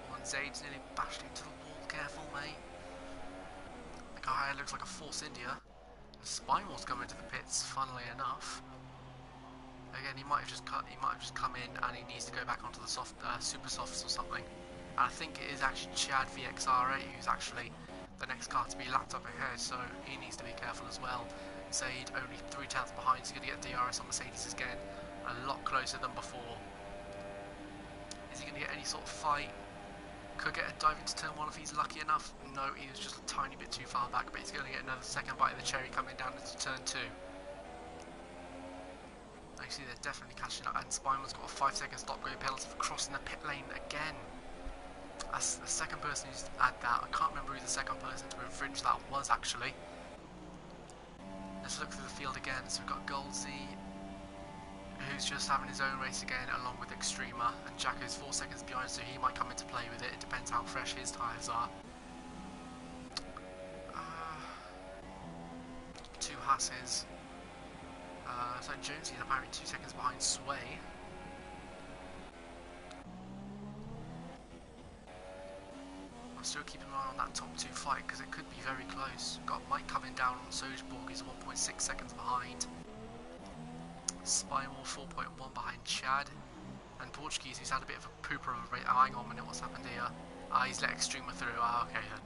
[SPEAKER 1] Oh, and Zaid's nearly bashed into the wall. Careful, mate. The guy looks like a Force India. Spinal's coming to the pits, funnily enough. Again, he might have just come in and he needs to go back onto the super softs or something. And I think it is actually Chad VXR8 who's actually the next car to be lapped up ahead, so he needs to be careful as well. Zaid only 3/10 behind, so he's going to get DRS on Mercedes again, a lot closer than before. Is he going to get any sort of fight? Could get a dive into turn 1 if he's lucky enough. No, he was just a tiny bit too far back, but he's going to get another second bite of the cherry coming down into turn 2. Actually, they're definitely catching up, and Spinal's got a 5-second stop go penalty for crossing the pit lane again. That's the second person who's had that. I can't remember who the second person to infringe that was, actually. Let's look through the field again. So we've got Goldsy, who's just having his own race again along with Extrema, and Jacko's 4 seconds behind, so he might come into play with it. It depends how fresh his tyres are. Two Hasses. So Jonesy is apparently 2 seconds behind Sway. I'm still keeping an eye on that top 2 fight because it could be very close. Got Mike coming down on Sojborg, he's 1.6 seconds behind. Spymore 4.1 behind Chad. And Portuguese, who's had a bit of a pooper of a race. Oh, hang on a minute, what's happened here? He's let Extrema through. Okay then.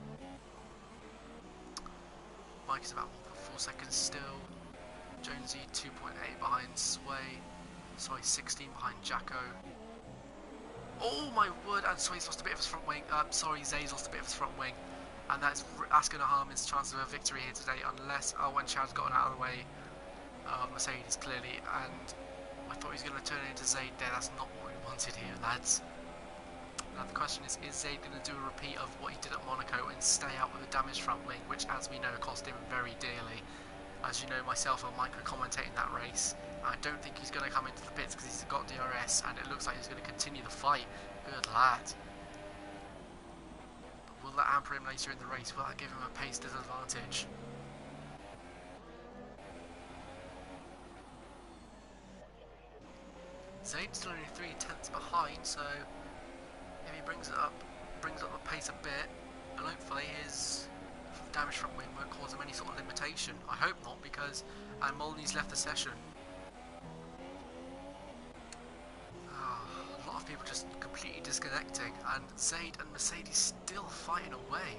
[SPEAKER 1] Mike is about 1.4 seconds still. Jonesy 2.8 behind Sway. Sway 16 behind Jacko. Oh my word! And Sway's lost a bit of his front wing. Zay's lost a bit of his front wing, and that's going to harm his chance of a victory here today. Unless when Chad's gotten out of the way, Mercedes clearly. And I thought he was going to turn it into Zayd there. That's not what we wanted here, lads. Now the question is Zayd going to do a repeat of what he did at Monaco and stay out with a damaged front wing, which, as we know, cost him very dearly. As you know, myself and Mike were commentating that race. I don't think he's going to come into the pits because he's got DRS, and it looks like he's going to continue the fight. Good lad. But will that hamper him later in the race? Will that give him a pace disadvantage? Zayd's still only 3/10 behind, so if he brings up the pace a bit, and hopefully his damage front wing won't cause him any sort of limitation. I hope not, because Molney's left the session. A lot of people just completely disconnecting, and Zayd and Mercedes still fighting away.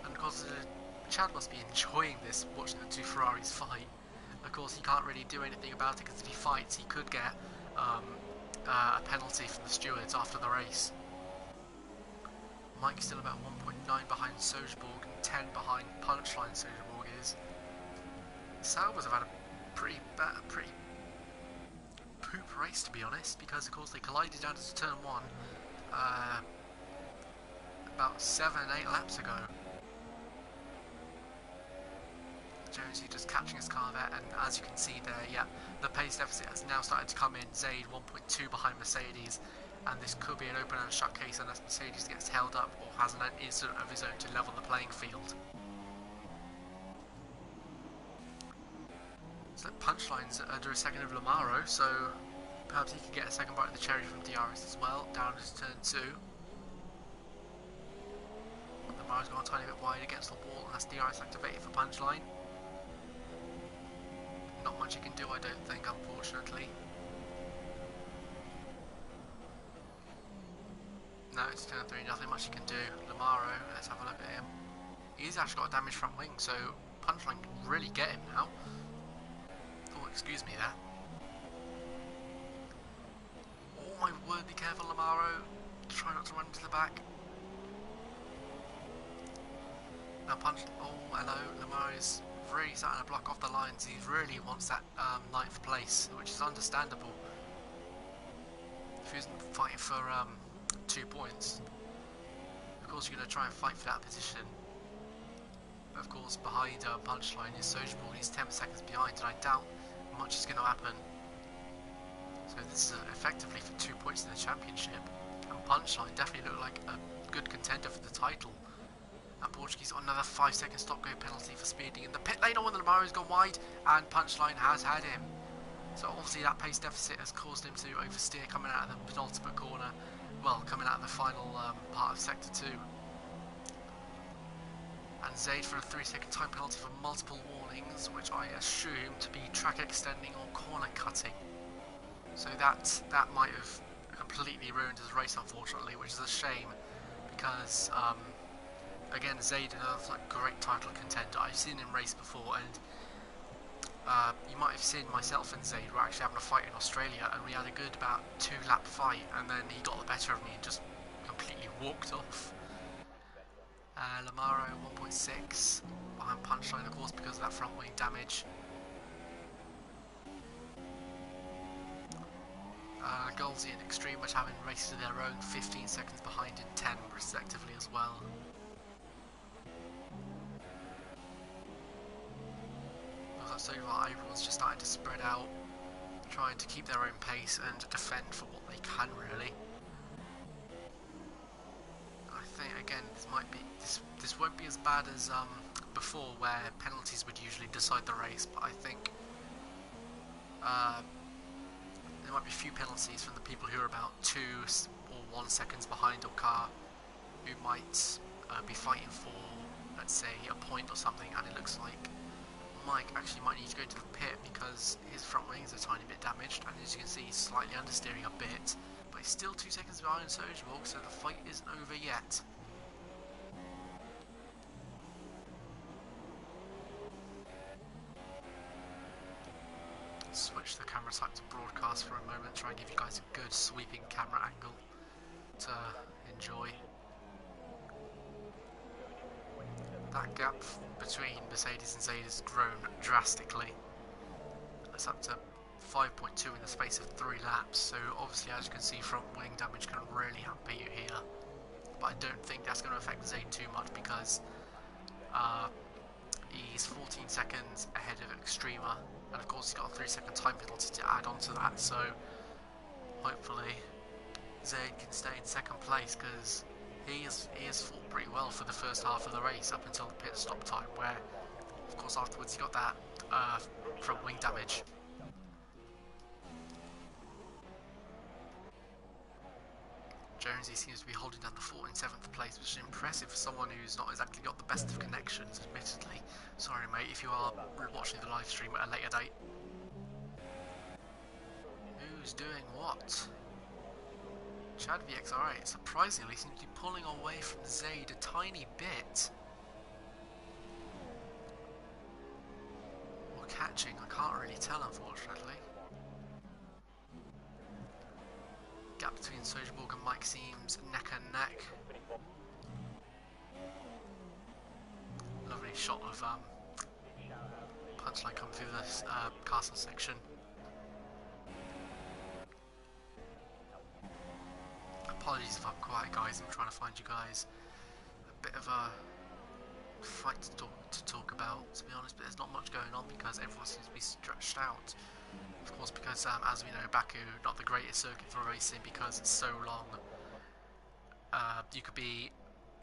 [SPEAKER 1] And of course, Chad must be enjoying this, watching the two Ferraris fight. Of course, he can't really do anything about it because if he fights, he could get a penalty from the stewards after the race. Mike's still about 1.9 behind Sojborg and 10 behind Punchline Sojborg is. Salvers have had a pretty poop race, to be honest, because of course they collided down to turn 1 about 7-8 laps ago. Jonesy just catching his car there, and as you can see there, yeah, the pace deficit has now started to come in. Zayd 1.2 behind Mercedes, and this could be an open and shut case unless Mercedes gets held up or has an incident of his own to level the playing field. So Punchline's under a second of Lamaro, so perhaps he can get a second bite of the cherry from DRS as well, down to turn 2. Lamaro's gone a tiny bit wide against the wall, and that's DRS activated for Punchline. Not much he can do, I don't think, unfortunately. No, it's turn 3, nothing much he can do. Lamaro, let's have a look at him. He's actually got a damaged front wing, so Punchline can really get him now. Oh, excuse me there. Oh my word, be careful, Lamaro. Try not to run into the back. Now oh, hello, Lamaro's really starting to block off the lines. He really wants that 9th place, which is understandable. If he isn't fighting for 2 points, of course you're going to try and fight for that position. But of course behind Punchline is Sojborg, he's 10 seconds behind, and I doubt much is going to happen. So this is effectively for 2 points in the championship, and Punchline definitely looked like a good contender for the title. And Portuguese got another 5-second stop-go penalty for speeding in the pit lane. When the Lamaro's gone wide, and Punchline has had him. So obviously that pace deficit has caused him to oversteer coming out of the penultimate corner. Well, coming out of the final part of sector 2. And Zayd for a 3-second time penalty for multiple warnings, which I assume to be track extending or corner cutting. So that might have completely ruined his race, unfortunately, which is a shame, because again, Zayd, another great title contender. I've seen him race before, and you might have seen myself and Zayd were actually having a fight in Australia, and we had a good about 2-lap fight, and then he got the better of me and just completely walked off. Lamaro 1.6 behind Punchline, of course, because of that front wing damage. Golsey and Extreme, which having races of their own, 15 seconds behind and 10 respectively as well. So far, everyone's just starting to spread out. trying to keep their own pace and defend for what they can, really. I think again this won't be as bad as before, where penalties would usually decide the race, but I think there might be a few penalties from the people who are about 2 or 1 seconds behind your car, who might be fighting for, let's say, a point or something, and it looks like Mike actually might need to go to the pit because his front wing is a tiny bit damaged, and as you can see he's slightly understeering a bit, but he's still 2 seconds behind Sojborg, so the fight isn't over yet. Switch the camera type to broadcast for a moment, try and give you guys a good sweeping camera angle to enjoy. That gap between Mercedes and Zaid has grown drastically. It's up to 5.2 in the space of 3 laps, so obviously, as you can see, front wing damage can really hamper you here. But I don't think that's going to affect Zaid too much because he's 14 seconds ahead of Extrema, and of course he's got a 3-second time penalty to add on to that, so hopefully Zaid can stay in second place, because he has fought pretty well for the first half of the race up until the pit stop time, where of course afterwards he got that front wing damage. Jonesy seems to be holding down the fort in 7th place, which is impressive for someone who's not exactly got the best of connections, admittedly. Sorry mate, if you are watching the live stream at a later date. Who's doing what? Chad VXR8 surprisingly seems to be pulling away from Zaid a tiny bit. Or catching, I can't really tell unfortunately. Gap between Sojborg and Mike seems neck and neck. Lovely shot of punchline come through this castle section. Apologies if I'm quiet, guys. I'm trying to find you guys a bit of a fight to talk about, to be honest, but there's not much going on because everyone seems to be stretched out. Of course, because as we know, Baku, not the greatest circuit for racing because it's so long. You could be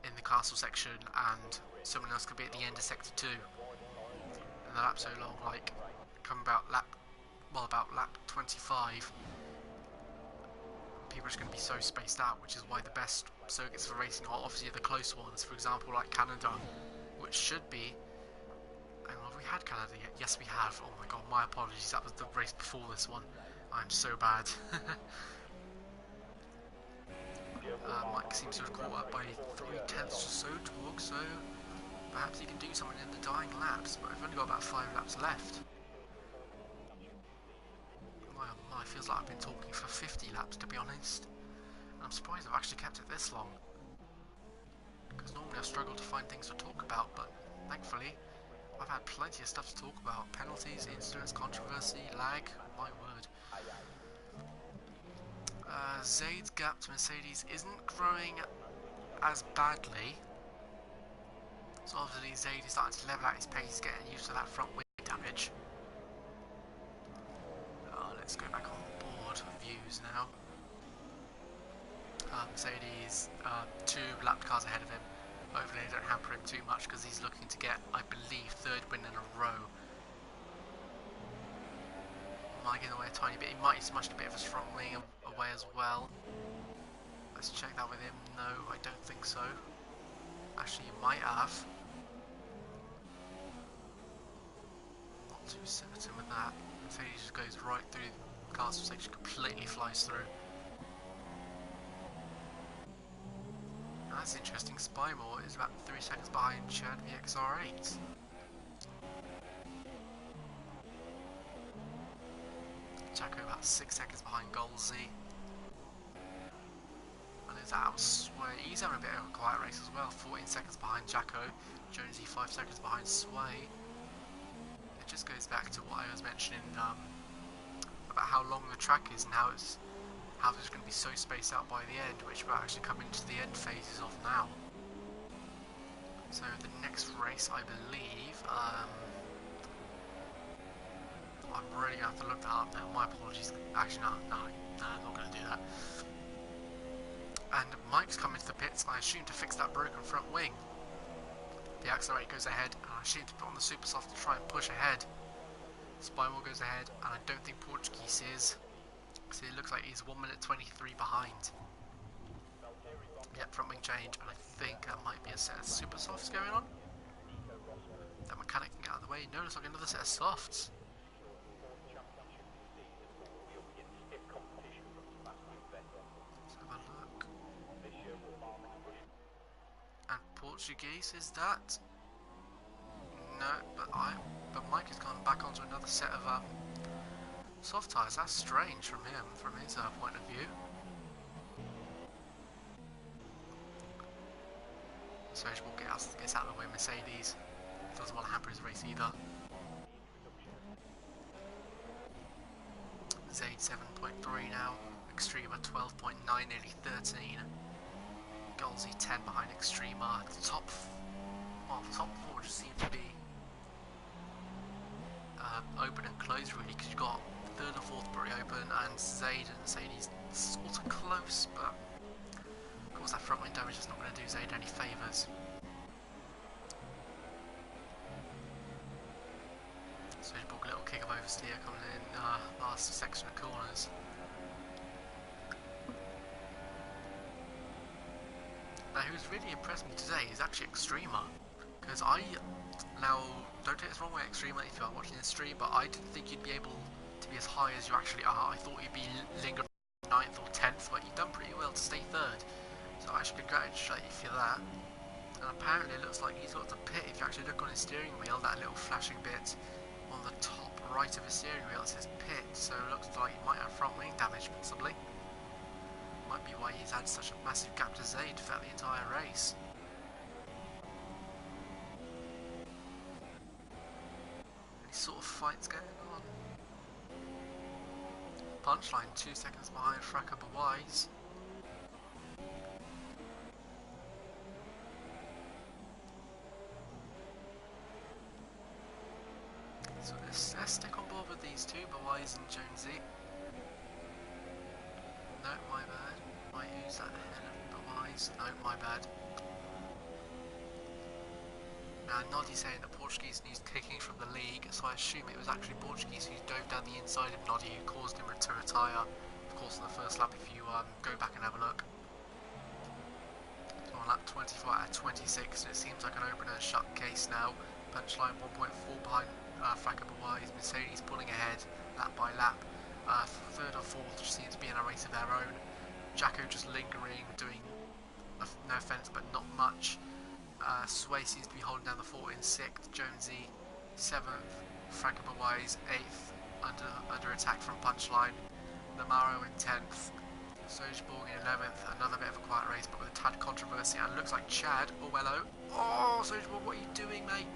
[SPEAKER 1] in the castle section and someone else could be at the end of sector 2. And the lap's so long, like, come about lap 25, people are just going to be so spaced out, which is why the best circuits for racing are obviously the close ones. For example, like Canada, which should be... Hang on, have we had Canada yet? Yes, we have. Oh my god, my apologies. That was the race before this one. I'm so bad. Mike seems to have caught up by 3/10 or so to walk, so perhaps he can do something in the dying laps, but we've only got about 5 laps left. My, it feels like I've been talking for 50 laps, to be honest. And I'm surprised I've actually kept it this long, because normally I struggle to find things to talk about, but thankfully I've had plenty of stuff to talk about. Penalties, incidents, controversy, lag, my word. Zaid's gap to Mercedes isn't growing as badly. So obviously Zaid is starting to level out his pace, getting used to that front wing damage. Let's go back on board views now. Mercedes, 2 lapped cars ahead of him. Hopefully they don't hamper him too much because he's looking to get, I believe, 3rd win in a row. Might get away a tiny bit. He might have smashed a bit of his front wing away as well. Let's check that with him. No, I don't think so. Actually, he might have. Not too certain with that. Mercedes just goes right through the castle section, completely flies through. That's interesting. Spymore is about 3 seconds behind Chad VXR8. Jacko about 6 seconds behind Golsey. And it's out Sway. He's having a bit of a quiet race as well. 14 seconds behind Jacko. Jonesy 5 seconds behind Sway. It just goes back to what I was mentioning about how long the track is and how there's going to be so spaced out by the end, which we're actually coming to the end phases of now. So the next race, I believe, I'm really going to have to look that up now. My apologies. Actually, no, I'm not going to do that. And Mike's coming to the pits, I assume, to fix that broken front wing. The accelerator goes ahead, and I assume to put on the super soft to try and push ahead. Spywall goes ahead, and I don't think Portuguese is. So it looks like he's 1 minute 23 behind. Yep, front wing change, and I think that might be a set of super softs going on. That mechanic can get out of the way. No, looks like another set of softs. Let's have a look. And Portuguese, is that? No, but Mike has gone back onto another set of soft tyres. That's strange from him, from his point of view. So Edgeborg gets out of the way. Mercedes doesn't want to hamper his race either. Zaid 7.3 now. Extrema 12.9, nearly 13. Golsey 10 behind Extrema. The top four just seem to be open and closed really, because you've got third and fourth pretty open, and Zaid and Mercedes sort of close, but of course that front wing damage is not going to do Zaid any favours. So he brought a little kick of oversteer coming in last section of corners. Now who's really impressed me today is actually Extrema, because now don't take this wrong way Extrema if you are watching this stream, but I didn't think you'd be able to be as high as you actually are. I thought you'd be lingering 9th or 10th, but you've done pretty well to stay 3rd. So I should congratulate you for that. And apparently it looks like he's got the pit. If you actually look on his steering wheel, that little flashing bit on the top right of his steering wheel, it says pit. So it looks like he might have front wing damage possibly. Might be why he's had such a massive gap to Zaid throughout the entire race. Any sort of fights going on? Punchline 2 seconds behind Fracker Wise. So let's stick on board with these two, Wise and Jonesy. No, my bad. Might use that ahead of Wise. No, my bad. Now Noddy's saying that Portuguese needs kicking from the league, so I assume it was actually Portuguese who dove down the inside of Noddy who caused him to retire. Of course, in the first lap, if you go back and have a look. So on lap 24 out of 26, it seems like an open and shut case now. Punchline 1.4 behind Fracker Wise. Mercedes pulling ahead lap by lap. Third or fourth just seems to be in a race of their own. Jacko just lingering, doing no offence, but not much. Sway seems to be holding down the fort in 6th, Jonesy 7th, Fracker Wise 8th, under attack from Punchline, Namaro in 10th, Sogeborg in 11th, another bit of a quiet race but with a tad controversy, and looks like Chad, oh hello, oh Sogeborg, what are you doing mate?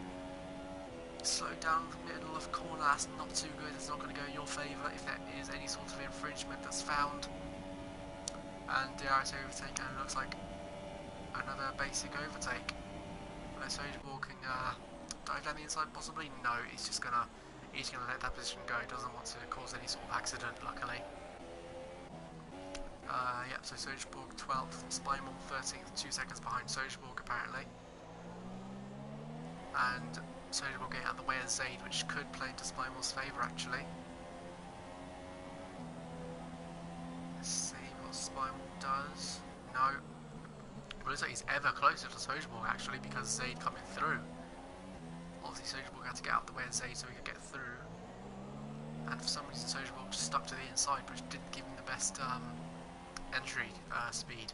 [SPEAKER 1] Slow down from the middle of corner, that's not too good, it's not going to go in your favour if there is any sort of infringement that's found. And DRS overtake, and it looks like another basic overtake. Sogeborg can dive down the inside possibly? No, he's gonna let that position go. He doesn't want to cause any sort of accident, luckily. Yep, so Sogeborg 12th, Spymon 13th, 2 seconds behind Sogeborg apparently. And Sogeborg getting out of the way of Zaid, which could play into Spymon's favour actually. Let's see what Spymon does. No. It looks like he's ever closer to Sogeborg actually, because Zaid coming through. Obviously Sogeborg had to get out of the way of Zaid so he could get through. And for some reason Sogeborg just stuck to the inside, which didn't give him the best entry speed.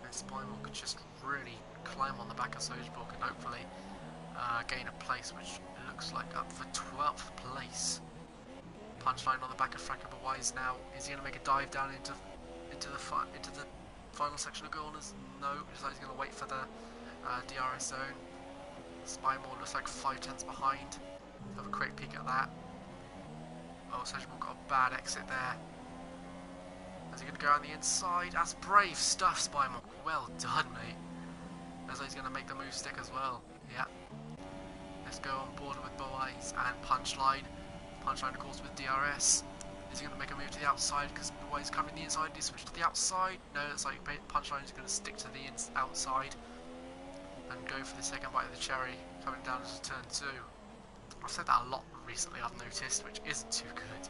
[SPEAKER 1] And Spymon could just really climb on the back of Sogeborg and hopefully gain a place, which looks like up for 12th place. Punchline on the back of Fracker Wise now. Is he going to make a dive down into the final section of corners? No, looks like he's going to wait for the DRS zone. Spymore looks like 5 tenths behind. Let's have a quick peek at that. Oh, Sogeborg got a bad exit there. Is he going to go around the inside? That's brave stuff, Spymore. Well done, mate. Looks like he's going to make the move stick as well. Yeah. Let's go on board with Boaz and Punchline. Punchline, of course, with DRS. Is he going to make a move to the outside because while he's covering the inside, he switch to the outside? No, it's like Punchline is going to stick to the outside and go for the second bite of the cherry coming down into turn 2. I've said that a lot recently, I've noticed, which isn't too good.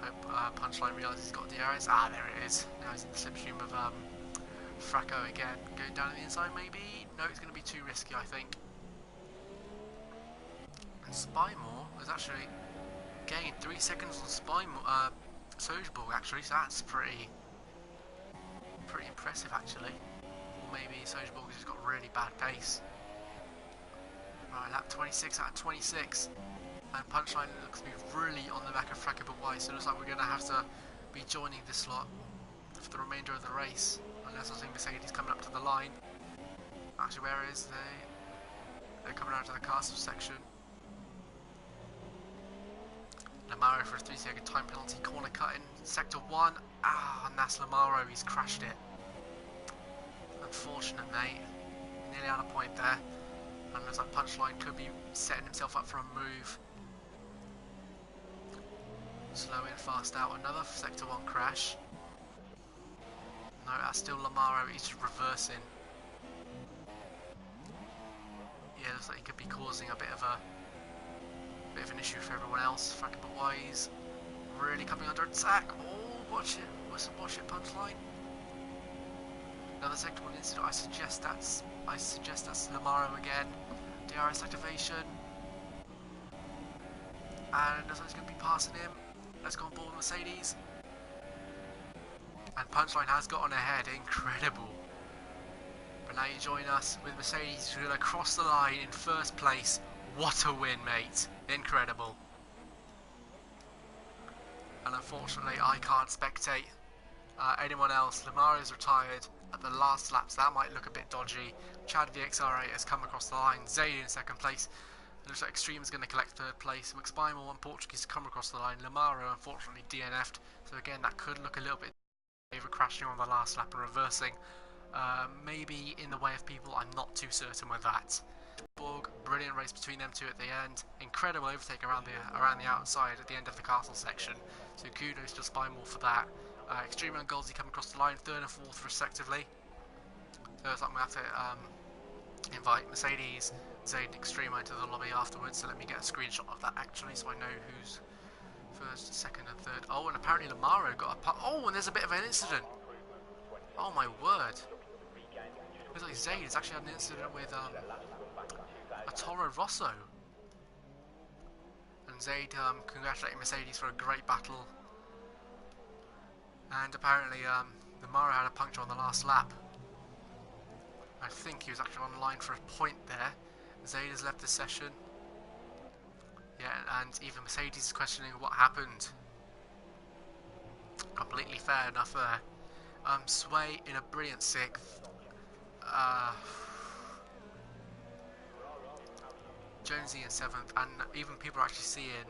[SPEAKER 1] Hope Punchline realises he's got DRS. Ah, there it is. Now he's in the slipstream of Fracco again. Going down on the inside, maybe? No, it's going to be too risky, I think. And Spymore has actually gained 3 seconds on Spymore, Sogeborg, actually, so that's pretty impressive, actually. Or maybe Sogeborg has just got really bad pace. Right, lap 26 out of 26. And Punchline looks to be really on the back of Fracco, but why? So it looks like we're going to have to be joining this slot for the remainder of the race. Unless I think Mercedes coming up to the line. Actually, where is they? They're coming out to the castle section. Lamaro for a 3-second time penalty, corner cut in sector 1. Ah, and that's Lamaro, he's crashed it. Unfortunate, mate. Nearly on a point there. And looks like Punchline could be setting himself up for a move. Slow in, fast out. Another sector 1 crash. No, that's still Lamaro, he's just reversing. Yeah, looks like he could be causing a bit of an issue for everyone else. Fracco, but why he's really coming under attack. Oh, watch it. Watch it, Punchline. Another sector 1 incident. I suggest that's Lamaro again. DRS activation. And looks like he's going to be passing him. Let's go on board Mercedes. And Punchline has gotten ahead. Incredible. But now you join us with Mercedes, who's going to cross the line in first place. What a win, mate. Incredible. And unfortunately, I can't spectate anyone else. Lamar is retired at the last lap, so that might look a bit dodgy. Chad VXR8 has come across the line. Zayd in second place. It looks like Extreme is going to collect third place. McSpymore and Portuguese come across the line. Lamaro, unfortunately, DNF'd. So again, that could look a little bit over crashing on the last lap and reversing. Maybe in the way of people, I'm not too certain with that. Borg, brilliant race between them two at the end. Incredible overtake around the outside at the end of the castle section. So kudos to Spymore for that. Extreme and Goldsy come across the line, 3rd and 4th respectively. So it's like we have to invite Mercedes, Zayd, and Extreme into the lobby afterwards. So let me get a screenshot of that actually, so I know who's 1st, 2nd, and 3rd. Oh, and apparently Lamaro got a oh, and there's a bit of an incident. Oh my word! Looks like Zayd has actually had an incident with a Toro Rosso. And Zayd congratulating Mercedes for a great battle. And apparently Lamaro had a puncture on the last lap. I think he was actually on line for a point there. Zayd has left the session. Yeah, and even Mercedes is questioning what happened. Completely fair enough there. Sway in a brilliant 6th. Jonesy in 7th, and even people are actually seeing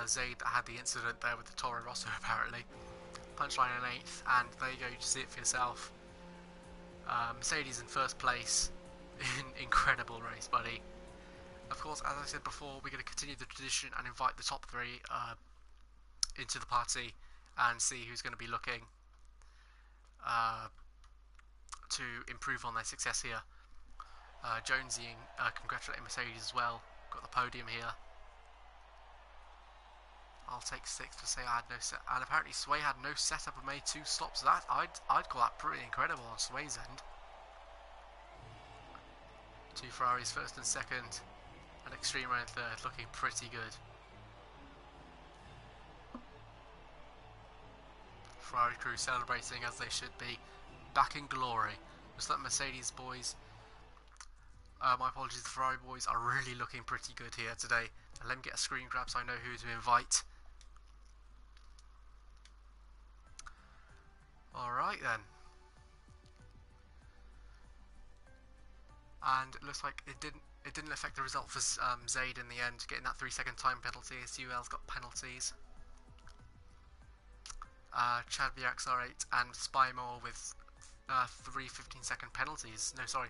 [SPEAKER 1] Zayd that had the incident there with the Toro Rosso apparently. Punchline in 8th, and there you go, you just see it for yourself. Mercedes in 1st place. Incredible race, buddy. Of course, as I said before, we're going to continue the tradition and invite the top 3 into the party and see who's going to be looking to improve on their success here. Jonesy congratulating Mercedes as well. Got the podium here. I'll take 6th to say I had no set, and apparently Sway had no setup and made 2 stops. That I'd call that pretty incredible on Sway's end. 2 Ferraris 1st and 2nd, and Extreme in 3rd, looking pretty good. Ferrari crew celebrating as they should be, back in glory. Just like Mercedes boys. My apologies, the Ferrari boys are really looking pretty good here today. And let me get a screen grab so I know who to invite. Alright then. And it looks like it didn't affect the result for Zayd in the end, getting that 3-second time penalty. SUL's got penalties. Chad VXR8 and Spymore with 3 15-second penalties. No, sorry,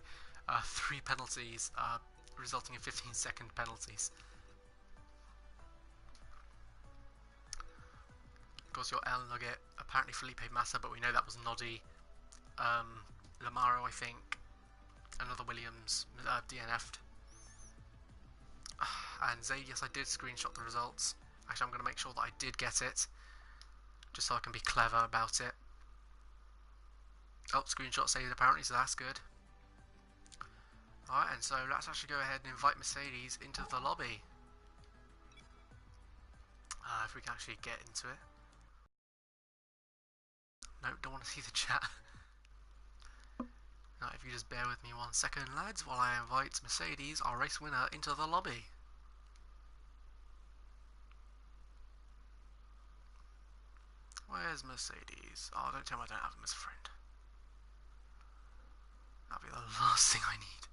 [SPEAKER 1] 3 penalties resulting in 15-second penalties. Of course, your El Nugget, apparently Felipe Massa, but we know that was Noddy. Lamaro, I think. Another Williams, DNF'd. And Zaid, yes, I did screenshot the results. Actually, I'm going to make sure that I did get it, just so I can be clever about it. Oh, screenshot Zaid apparently, so that's good. Alright, and so let's actually go ahead and invite Mercedes into the lobby. If we can actually get into it. No, don't want to see the chat. Now, if you just bear with me 1 second, lads, while I invite Mercedes, our race winner, into the lobby. Where's Mercedes? Oh, don't tell me I don't have him as a friend. That'll be the last thing I need.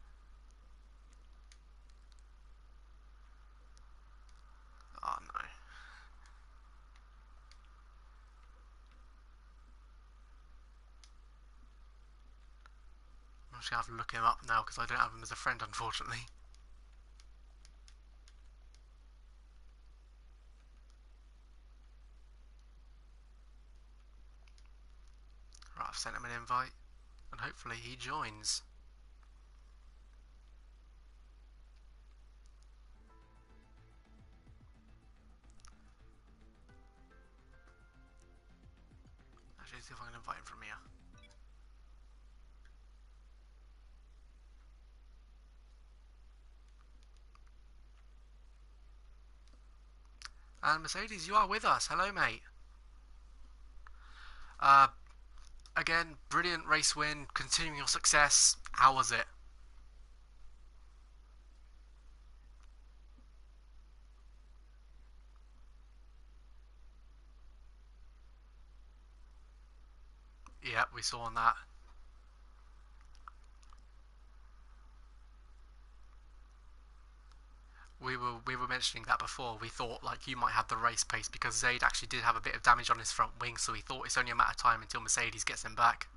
[SPEAKER 1] Oh no. I'm just going to have to look him up now because I don't have him as a friend, unfortunately. Right, I've sent him an invite and hopefully he joins. Actually, see if I can invite him from here. And Mercedes, you are with us. Hello, mate. Again, brilliant race win, continuing your success. How was it? Yeah, we saw on that. We were mentioning that before. We thought like you might have the race pace because Zaid actually did have a bit of damage on his front wing, so we thought it's only a matter of time until Mercedes gets him back.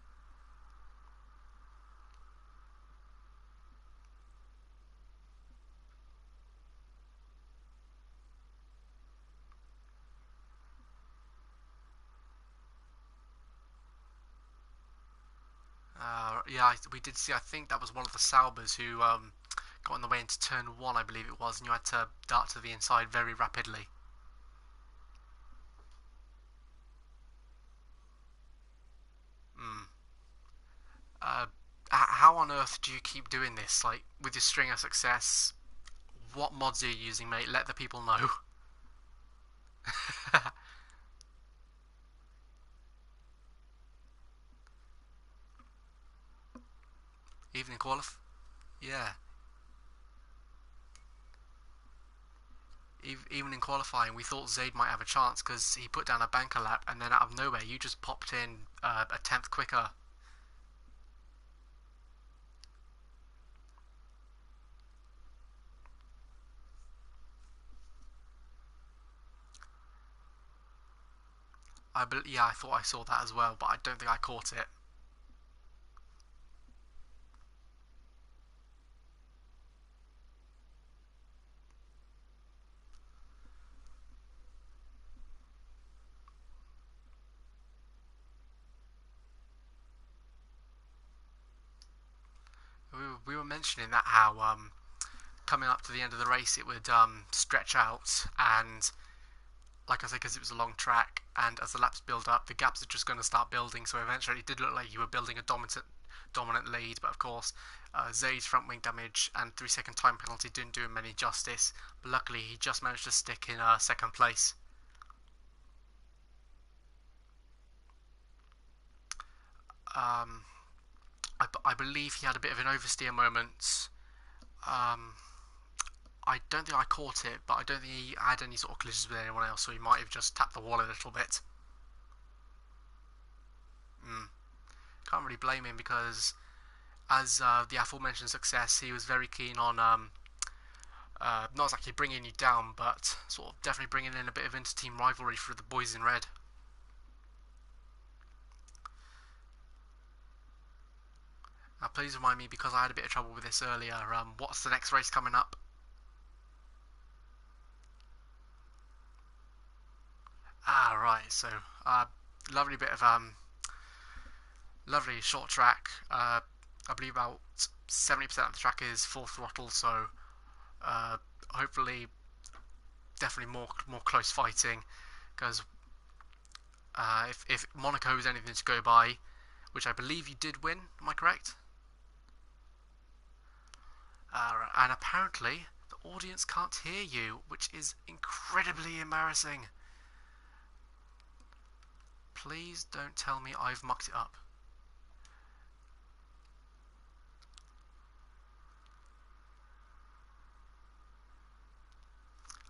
[SPEAKER 1] Yeah, we did see. I think that was one of the Saubers who got in the way into turn one, I believe it was, and you had to dart to the inside very rapidly. Mm. How on earth do you keep doing this? Like with your string of success, what mods are you using, mate? Let the people know. Even in yeah. Even in qualifying, we thought Zaid might have a chance because he put down a banker lap, and then out of nowhere, you just popped in a tenth quicker. Yeah, I thought I saw that as well, but I don't think I caught it. We were mentioning that how coming up to the end of the race it would stretch out, and like I said, because it was a long track, and as the laps build up, the gaps are just going to start building. So eventually, it did look like you were building a dominant lead. But of course, Zayd's front wing damage and 3 second time penalty didn't do him any justice. But luckily, he just managed to stick in second place. Um, I believe he had a bit of an oversteer moment. Um, I don't think I caught it, but I don't think he had any sort of collisions with anyone else, so he might have just tapped the wall a little bit. Mm. Can't really blame him because, as the aforementioned success, he was very keen on not exactly bringing you down, but sort of definitely bringing in a bit of inter-team rivalry for the boys in red. Please remind me, because I had a bit of trouble with this earlier. What's the next race coming up? Right. So, lovely bit of lovely short track. I believe about 70% of the track is full throttle. So, uh, hopefully, definitely more close fighting. Because if Monaco is anything to go by, which I believe you did win, am I correct? And apparently, the audience can't hear you, which is incredibly embarrassing. Please don't tell me I've mucked it up.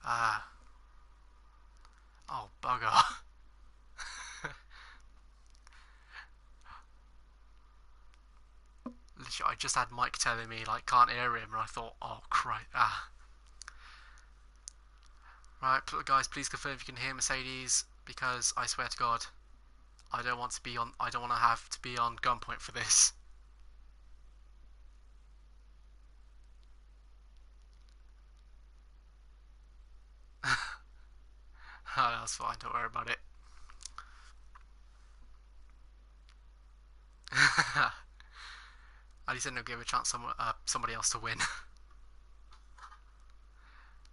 [SPEAKER 1] Ah. Oh, bugger. Literally, I just had Mike telling me, like, can't hear him, and I thought, oh, Christ. Right, guys, please confirm if you can hear Mercedes, because I swear to God, I don't want to have to be on gunpoint for this. Oh, that's fine, don't worry about it. At least I don't give a chance somebody else to win.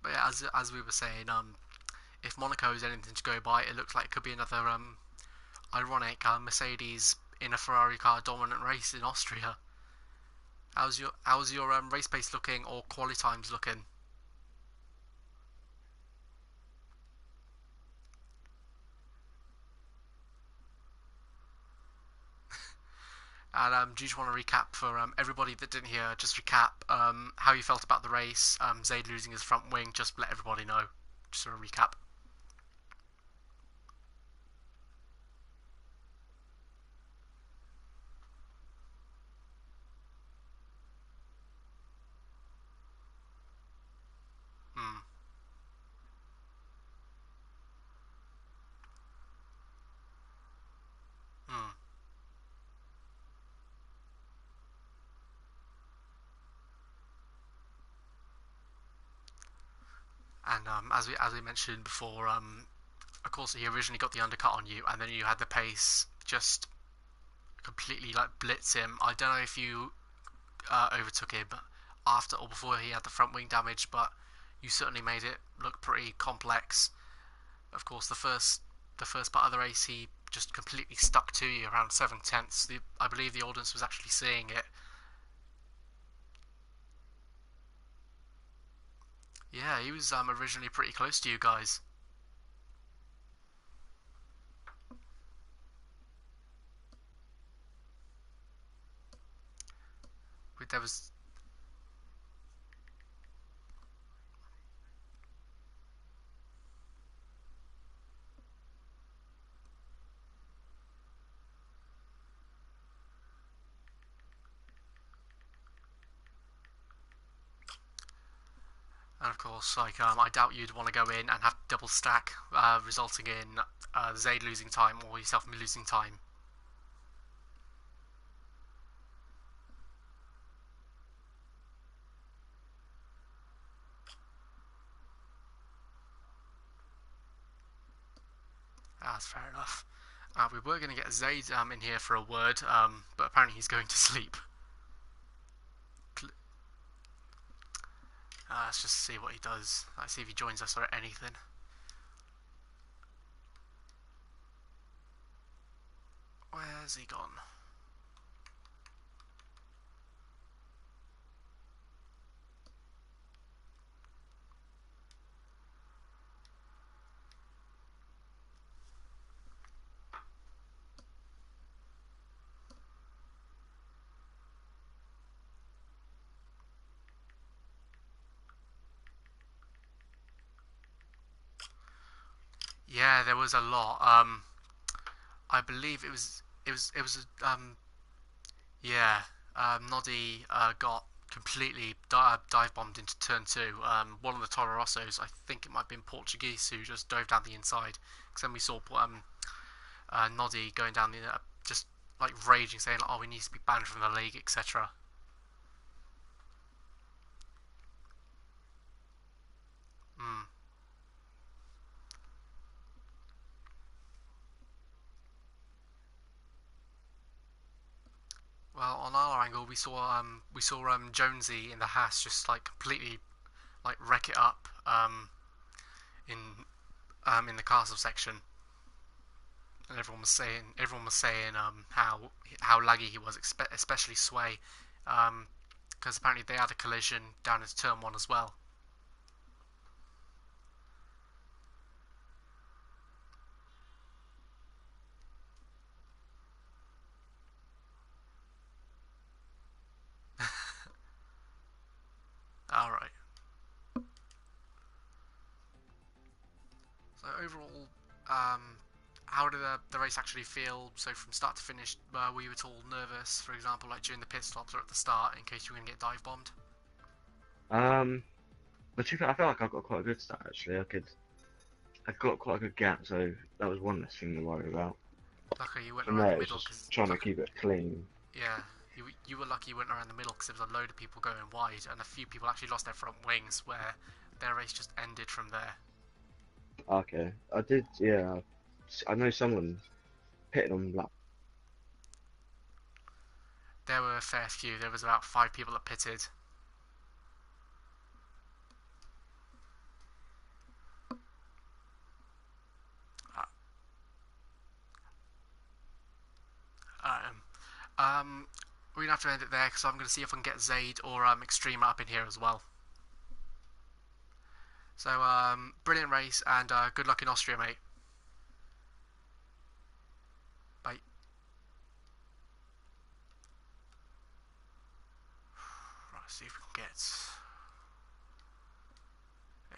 [SPEAKER 1] But yeah, as we were saying, if Monaco is anything to go by, it looks like it could be another ironic Mercedes in a Ferrari car dominant race in Austria. How's your race pace looking, or quali times looking? And do you just want to recap for everybody that didn't hear? Just recap how you felt about the race. Zayd losing his front wing. Just let everybody know. Just a recap. Hmm. Hmm. And as we mentioned before, of course he originally got the undercut on you, and then you had the pace just completely like blitz him. I don't know if you overtook him after or before he had the front wing damage, but you certainly made it look pretty complex. Of course, the first part of the race, he just completely stuck to you around 7/10. I believe the audience was actually seeing it. Yeah, he was originally pretty close to you guys. There was And of course, like I doubt you'd want to go in and have double stack, resulting in Zayd losing time or yourself losing time. That's fair enough. We were going to get Zayd in here for a word, but apparently he's going to sleep. Let's just see what he does. Let's see if he joins us or anything. Where's he gone? Yeah, there was a lot. I believe it was yeah. Noddy got completely dive bombed into turn two. One of the Toro Rossos, I think it might have been Portuguese, who just dove down the inside. Because then we saw Noddy going down the just like raging, saying, "Oh, he needs to be banned from the league, etc." Mm. Well, on our angle, we saw Jonesy in the Haas just like completely like wreck it up in in the castle section, and everyone was saying how laggy he was, especially Sway, because apparently they had a collision down into turn one as well. All right. So overall, how did the race actually feel? So from start to finish, were you at all nervous, for example, like during the pit stops or at the start, in case you were going to get dive bombed?
[SPEAKER 2] Um, but to be fair, I feel like I've got quite a good start actually. I got quite a good gap, so that was one less thing to worry about.
[SPEAKER 1] Luckily you went
[SPEAKER 2] From
[SPEAKER 1] around the
[SPEAKER 2] there, it's
[SPEAKER 1] middle
[SPEAKER 2] just
[SPEAKER 1] because
[SPEAKER 2] trying to keep it clean.
[SPEAKER 1] yeah, you were lucky you went around the middle because there was a load of people going wide, and a few people actually lost their front wings, where their race just ended from there.
[SPEAKER 2] Okay, I did. Yeah, I know someone pitted on lap.
[SPEAKER 1] There were a fair few. There was about 5 people that pitted. Uh, um, we're gonna have to end it there because I'm gonna see if I can get Zaid or Extreme up in here as well. So brilliant race and good luck in Austria, mate. Bye. Right, see if we can get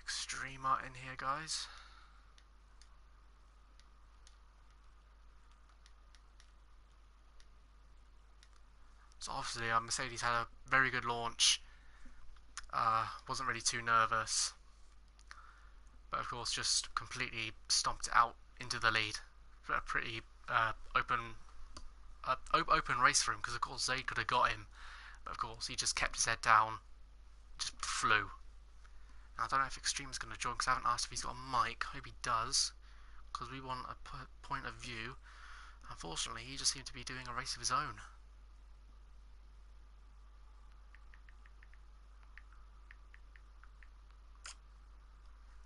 [SPEAKER 1] Extrema in here, guys. So obviously, Mercedes had a very good launch. Wasn't really too nervous, but of course, just completely stomped it out into the lead. A pretty open race for him because of course Zayd could have got him, but of course he just kept his head down, just flew. Now, I don't know if Extreme's going to join because I haven't asked if he's got a mic. Hope he does, because we want a point of view. Unfortunately, he just seemed to be doing a race of his own.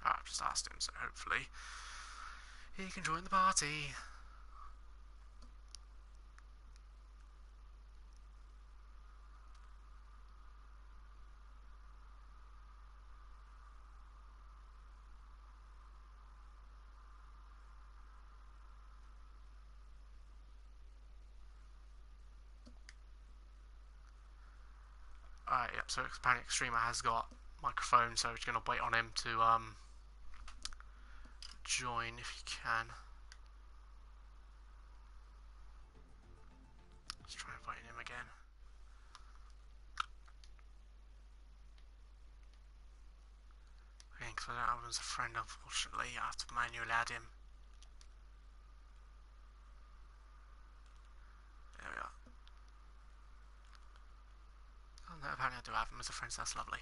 [SPEAKER 1] I've just asked him, so hopefully he can join the party. Alright, yep, so apparently Extremer has got microphone, so we're just going to wait on him to join if he can. Let's try inviting him again. Because I don't have him as a friend, unfortunately. I have to manually add him. There we are. Oh, no, apparently I do have him as a friend, so that's lovely.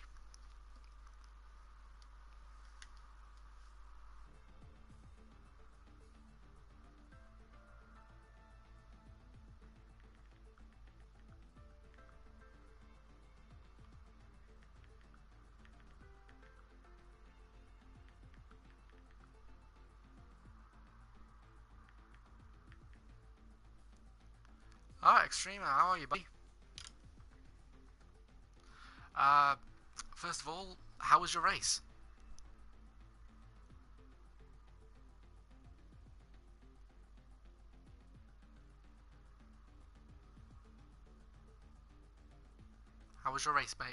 [SPEAKER 1] Alright, Extremer, how are you, buddy? Uh, First of all, how was your race? How was your race, mate?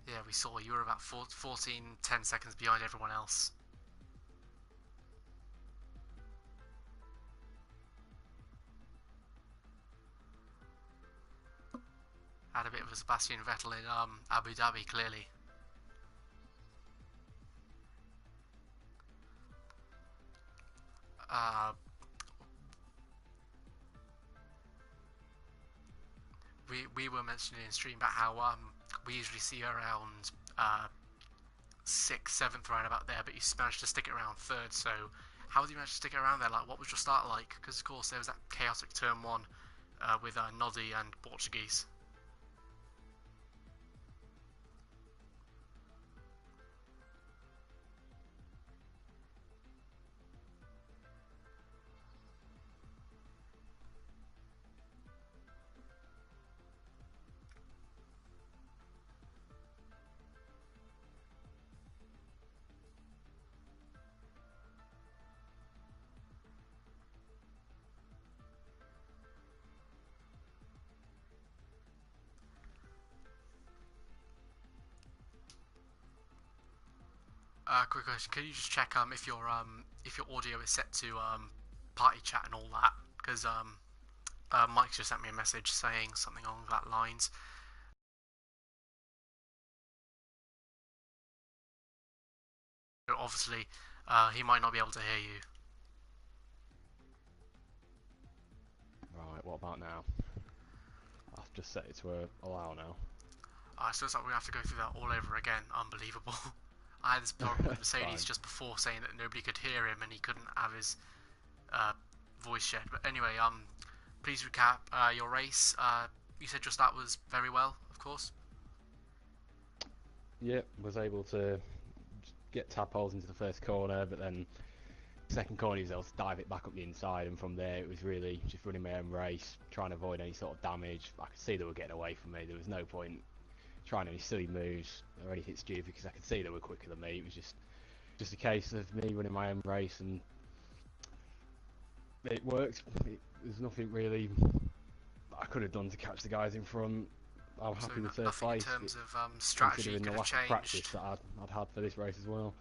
[SPEAKER 1] Yeah, we saw you were about 10 seconds behind everyone else. Had a bit of a Sebastian Vettel in Abu Dhabi, clearly. Uh, we were mentioning in stream about how we usually see around sixth, seventh round about there, but you managed to stick it around third. So how did you manage to stick it around there? Like, what was your start like? Because of course there was that chaotic turn one with Noddy and Portuguese. Quick question: can you just check if your audio is set to party chat and all that? Because Mike's just sent me a message saying something along that lines. Obviously, he might not be able to hear you.
[SPEAKER 3] Right, what about now? I've just set it to allow now.
[SPEAKER 1] So it's like we have to go through that all over again. Unbelievable. I had this problem with Mercedes
[SPEAKER 3] Fine.
[SPEAKER 1] just before saying that nobody could hear him and he couldn't have his voice shared. But anyway, please recap your race. You said just that was very well, of course.
[SPEAKER 3] Yep, was able to get tadpoles into the first corner, but then second corner he was able to dive it back up the inside, and from there it was really just running my own race, trying to avoid any sort of damage. I could see they were getting away from me. There was no point trying any silly moves or anything stupid because I could see they were quicker than me. It was just a case of me running my own race, and it worked. There's nothing really I could have done to catch the guys in front. I'm
[SPEAKER 1] So
[SPEAKER 3] happy with third
[SPEAKER 1] nothing in
[SPEAKER 3] place,
[SPEAKER 1] terms of strategy you
[SPEAKER 3] considering the
[SPEAKER 1] could have
[SPEAKER 3] lack of practice
[SPEAKER 1] changed.
[SPEAKER 3] that I'd had for this race as well.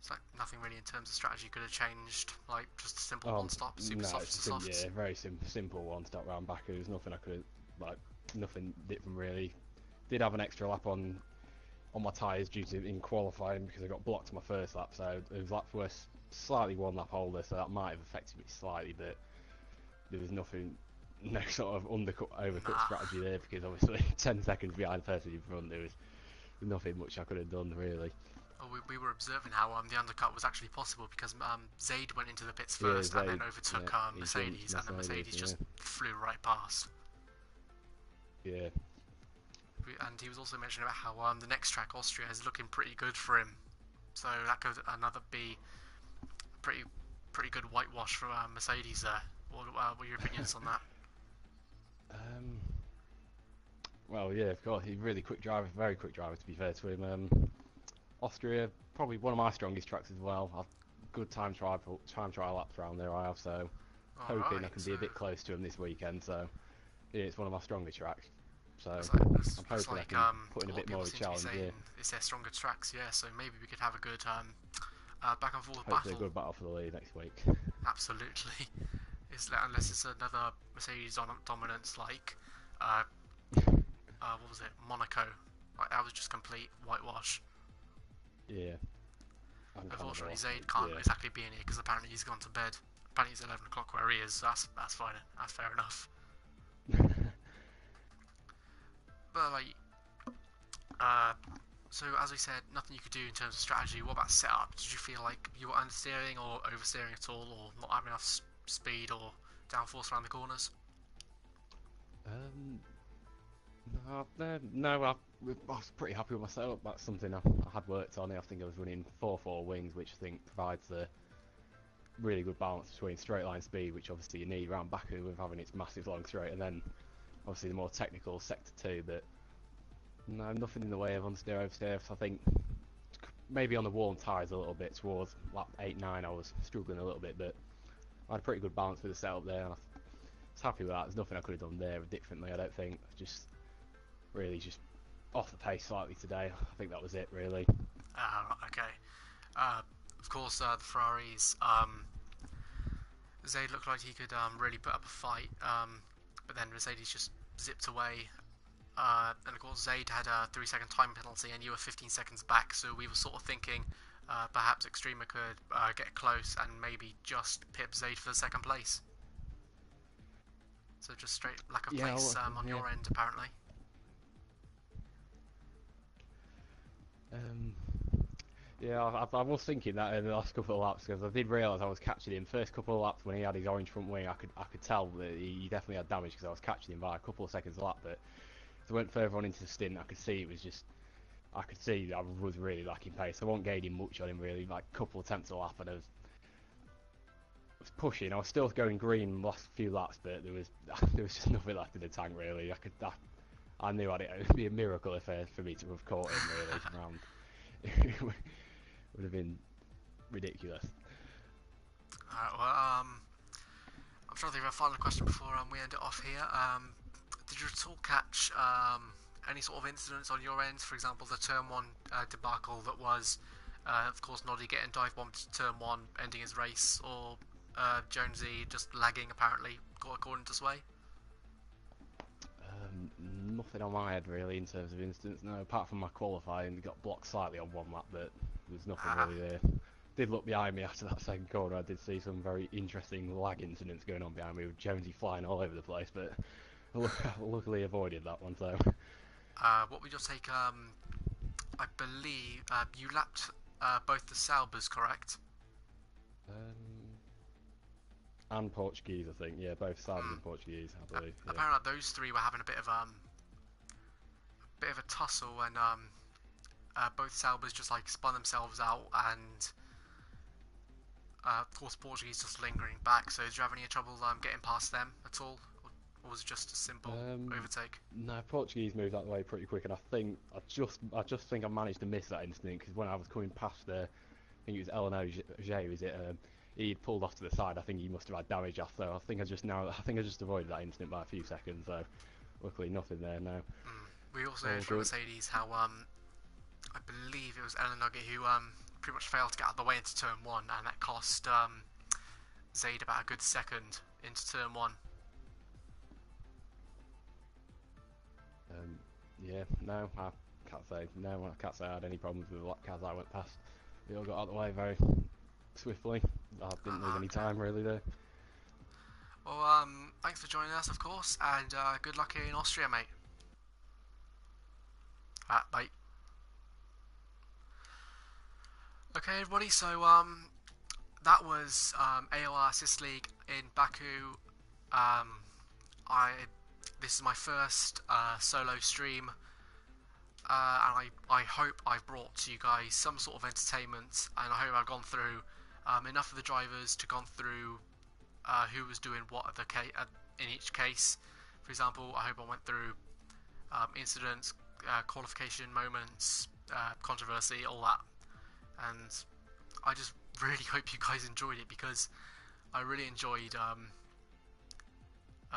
[SPEAKER 1] It's like nothing really in terms of strategy you could have changed. Like just a simple
[SPEAKER 3] Oh
[SPEAKER 1] one stop, super
[SPEAKER 3] no,
[SPEAKER 1] soft
[SPEAKER 3] it's
[SPEAKER 1] to
[SPEAKER 3] a
[SPEAKER 1] softs.
[SPEAKER 3] very simple one stop round Baku. There's nothing I could have, like, nothing different really. Did have an extra lap on my tyres due to in qualifying because I got blocked on my first lap, so those laps were slightly one lap older, so that might have affected me slightly, but there was nothing, no sort of overcut
[SPEAKER 1] Nah.
[SPEAKER 3] strategy there because obviously 10 seconds behind the person in front, there was nothing much I could have done really.
[SPEAKER 1] Oh, we were observing how the undercut was actually possible because Zaid went into the pits
[SPEAKER 3] Yeah,
[SPEAKER 1] first and then
[SPEAKER 3] they,
[SPEAKER 1] overtook
[SPEAKER 3] yeah, he jumped
[SPEAKER 1] Mercedes, and then
[SPEAKER 3] Mercedes,
[SPEAKER 1] Mercedes
[SPEAKER 3] yeah,
[SPEAKER 1] just flew right past.
[SPEAKER 3] yeah.
[SPEAKER 1] And he was also mentioning about how the next track, Austria, is looking pretty good for him. So that could another be pretty pretty good whitewash from Mercedes there. What are your opinions on that?
[SPEAKER 3] Um, well, yeah, of course, he's a really quick driver, very quick driver to be fair to him. Austria, probably one of my strongest tracks as well. I've good time trial laps around there I have, so
[SPEAKER 1] All
[SPEAKER 3] hoping I
[SPEAKER 1] right,
[SPEAKER 3] can
[SPEAKER 1] so
[SPEAKER 3] be a bit close to him this weekend. So yeah, it's one of my stronger tracks. So I'm
[SPEAKER 1] looks
[SPEAKER 3] hoping I
[SPEAKER 1] like
[SPEAKER 3] can put in
[SPEAKER 1] a
[SPEAKER 3] a
[SPEAKER 1] lot of
[SPEAKER 3] bit more
[SPEAKER 1] people
[SPEAKER 3] of a
[SPEAKER 1] seem to be
[SPEAKER 3] challenge.
[SPEAKER 1] saying
[SPEAKER 3] Yeah,
[SPEAKER 1] it's their stronger tracks. Yeah, so maybe we could have a good back and forth
[SPEAKER 3] hopefully a
[SPEAKER 1] battle.
[SPEAKER 3] good battle for the lead next week.
[SPEAKER 1] Absolutely. Unless it's another Mercedes dominance like uh, what was it, Monaco? Like that was just complete whitewash.
[SPEAKER 3] Yeah, I'm kind of
[SPEAKER 1] Unfortunately,
[SPEAKER 3] lost.
[SPEAKER 1] Zaid can't
[SPEAKER 3] Yeah,
[SPEAKER 1] exactly be in here because apparently he's gone to bed. Apparently it's 11 o'clock where he is. So that's fine. That's fair enough. But like, uh, so as we said, nothing you could do in terms of strategy. What about setup? Did you feel like you were understeering or oversteering at all, or not having enough speed or downforce around the corners?
[SPEAKER 3] um, no, I was pretty happy with my setup. That's something I had worked on. I think I was running 4-4 wings, which I think provides the really good balance between straight line speed, which obviously you need around Baku with having its massive long straight, and then obviously the more technical sector 2. But no, nothing in the way of understeer oversteer. I think maybe on the warm tyres a little bit towards lap 8 9 I was struggling a little bit, but I had a pretty good balance with the setup there, and I was happy with that. There's nothing I could have done there differently, I don't think. Just really just off the pace slightly today. I think that was it really.
[SPEAKER 1] Okay. Of course, the Ferraris. Zayd looked like he could really put up a fight, but then Mercedes just zipped away. And of course, Zayd had a 3-second time penalty, and you were 15 seconds back. So we were sort of thinking perhaps Extrema could get close and maybe just pip Zaid for the second place. So just straight lack of
[SPEAKER 3] Yeah,
[SPEAKER 1] place on
[SPEAKER 3] yeah.
[SPEAKER 1] your end, apparently.
[SPEAKER 3] Um, yeah, I was thinking that in the last couple of laps because I did realise I was catching him. First couple of laps when he had his orange front wing, I could tell that he definitely had damage because I was catching him by a couple of seconds a lap. But as I went further on into the stint, I could see I was really lacking pace. I wasn't gaining much on him really, like a couple of attempts a lap, and I was pushing. I was still going green the last few laps, but there was just nothing left in the tank really. I knew it would be a miracle if for me to have caught him really around. It would have been ridiculous.
[SPEAKER 1] Alright, well, I'm trying to think of a final question before we end it off here. Did you at all catch any sort of incidents on your end? For example, the turn 1 debacle that was, of course, Noddy getting dive bombed to turn 1, ending his race, or Jonesy just lagging, apparently, according to Sway?
[SPEAKER 3] Nothing on my head really in terms of instance. No, apart from my qualifying, got blocked slightly on one lap, but there's nothing
[SPEAKER 1] Ah,
[SPEAKER 3] really there. Did look behind me after that second corner. I did see some very interesting lag incidents going on behind me with Jonesy flying all over the place, but luckily avoided that one. So
[SPEAKER 1] what would your take? I believe you lapped both the Saubers, correct?
[SPEAKER 3] um, and Portuguese, I think. Yeah, both Saudis
[SPEAKER 1] Mm.
[SPEAKER 3] and Portuguese, I believe. Yeah.
[SPEAKER 1] Apparently, those three were having a bit of a tussle, and both Saubers just like spun themselves out, and of course Portuguese just lingering back. So did you have any trouble getting past them at all, or was it just a simple overtake?
[SPEAKER 3] No, Portuguese moved that way pretty quick, and I just think I managed to miss that instant because when I was coming past I think it was Eleanor J, was it? He'd pulled off to the side. I think he must have had damage after. I think I just avoided that instant by a few seconds. So luckily nothing there now.
[SPEAKER 1] We also
[SPEAKER 3] All
[SPEAKER 1] heard from
[SPEAKER 3] good.
[SPEAKER 1] Mercedes how I believe it was Ellen Nugget who pretty much failed to get out of the way into turn 1, and that cost Zaid about a good second into turn 1.
[SPEAKER 3] Yeah, no, I can't say no. I can't say I had any problems with what cars I went past. We all got out of the way very swiftly. I didn't lose any
[SPEAKER 1] Okay.
[SPEAKER 3] time really there.
[SPEAKER 1] Well, thanks for joining us, of course, and good luck in Austria, mate. Bye. Okay, everybody. So that was AOR Assist League in Baku. Um, I This is my first solo stream, and I hope I've brought to you guys some sort of entertainment, and I hope I've gone through enough of the drivers to gone through who was doing what in each case. For example, I hope I went through incidents, qualification moments, controversy, all that, and I just really hope you guys enjoyed it because I really enjoyed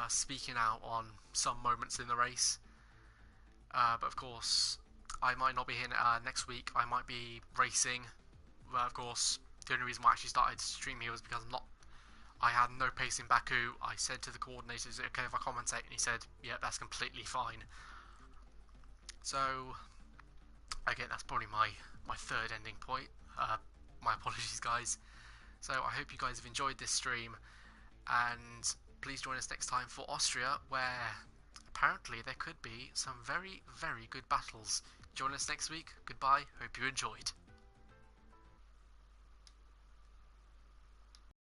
[SPEAKER 1] speaking out on some moments in the race. But of course, I might not be here next week. I might be racing. Of course, the only reason why I actually started streaming here was because I had no pace in Baku. I said to the coordinators, okay, if I commentate, and he said, yeah, that's completely fine. So, again, that's probably my third ending point. My apologies, guys. So I hope you guys have enjoyed this stream, and please join us next time for Austria, where apparently there could be some very, very good battles. Join us next week. Goodbye. Hope you enjoyed.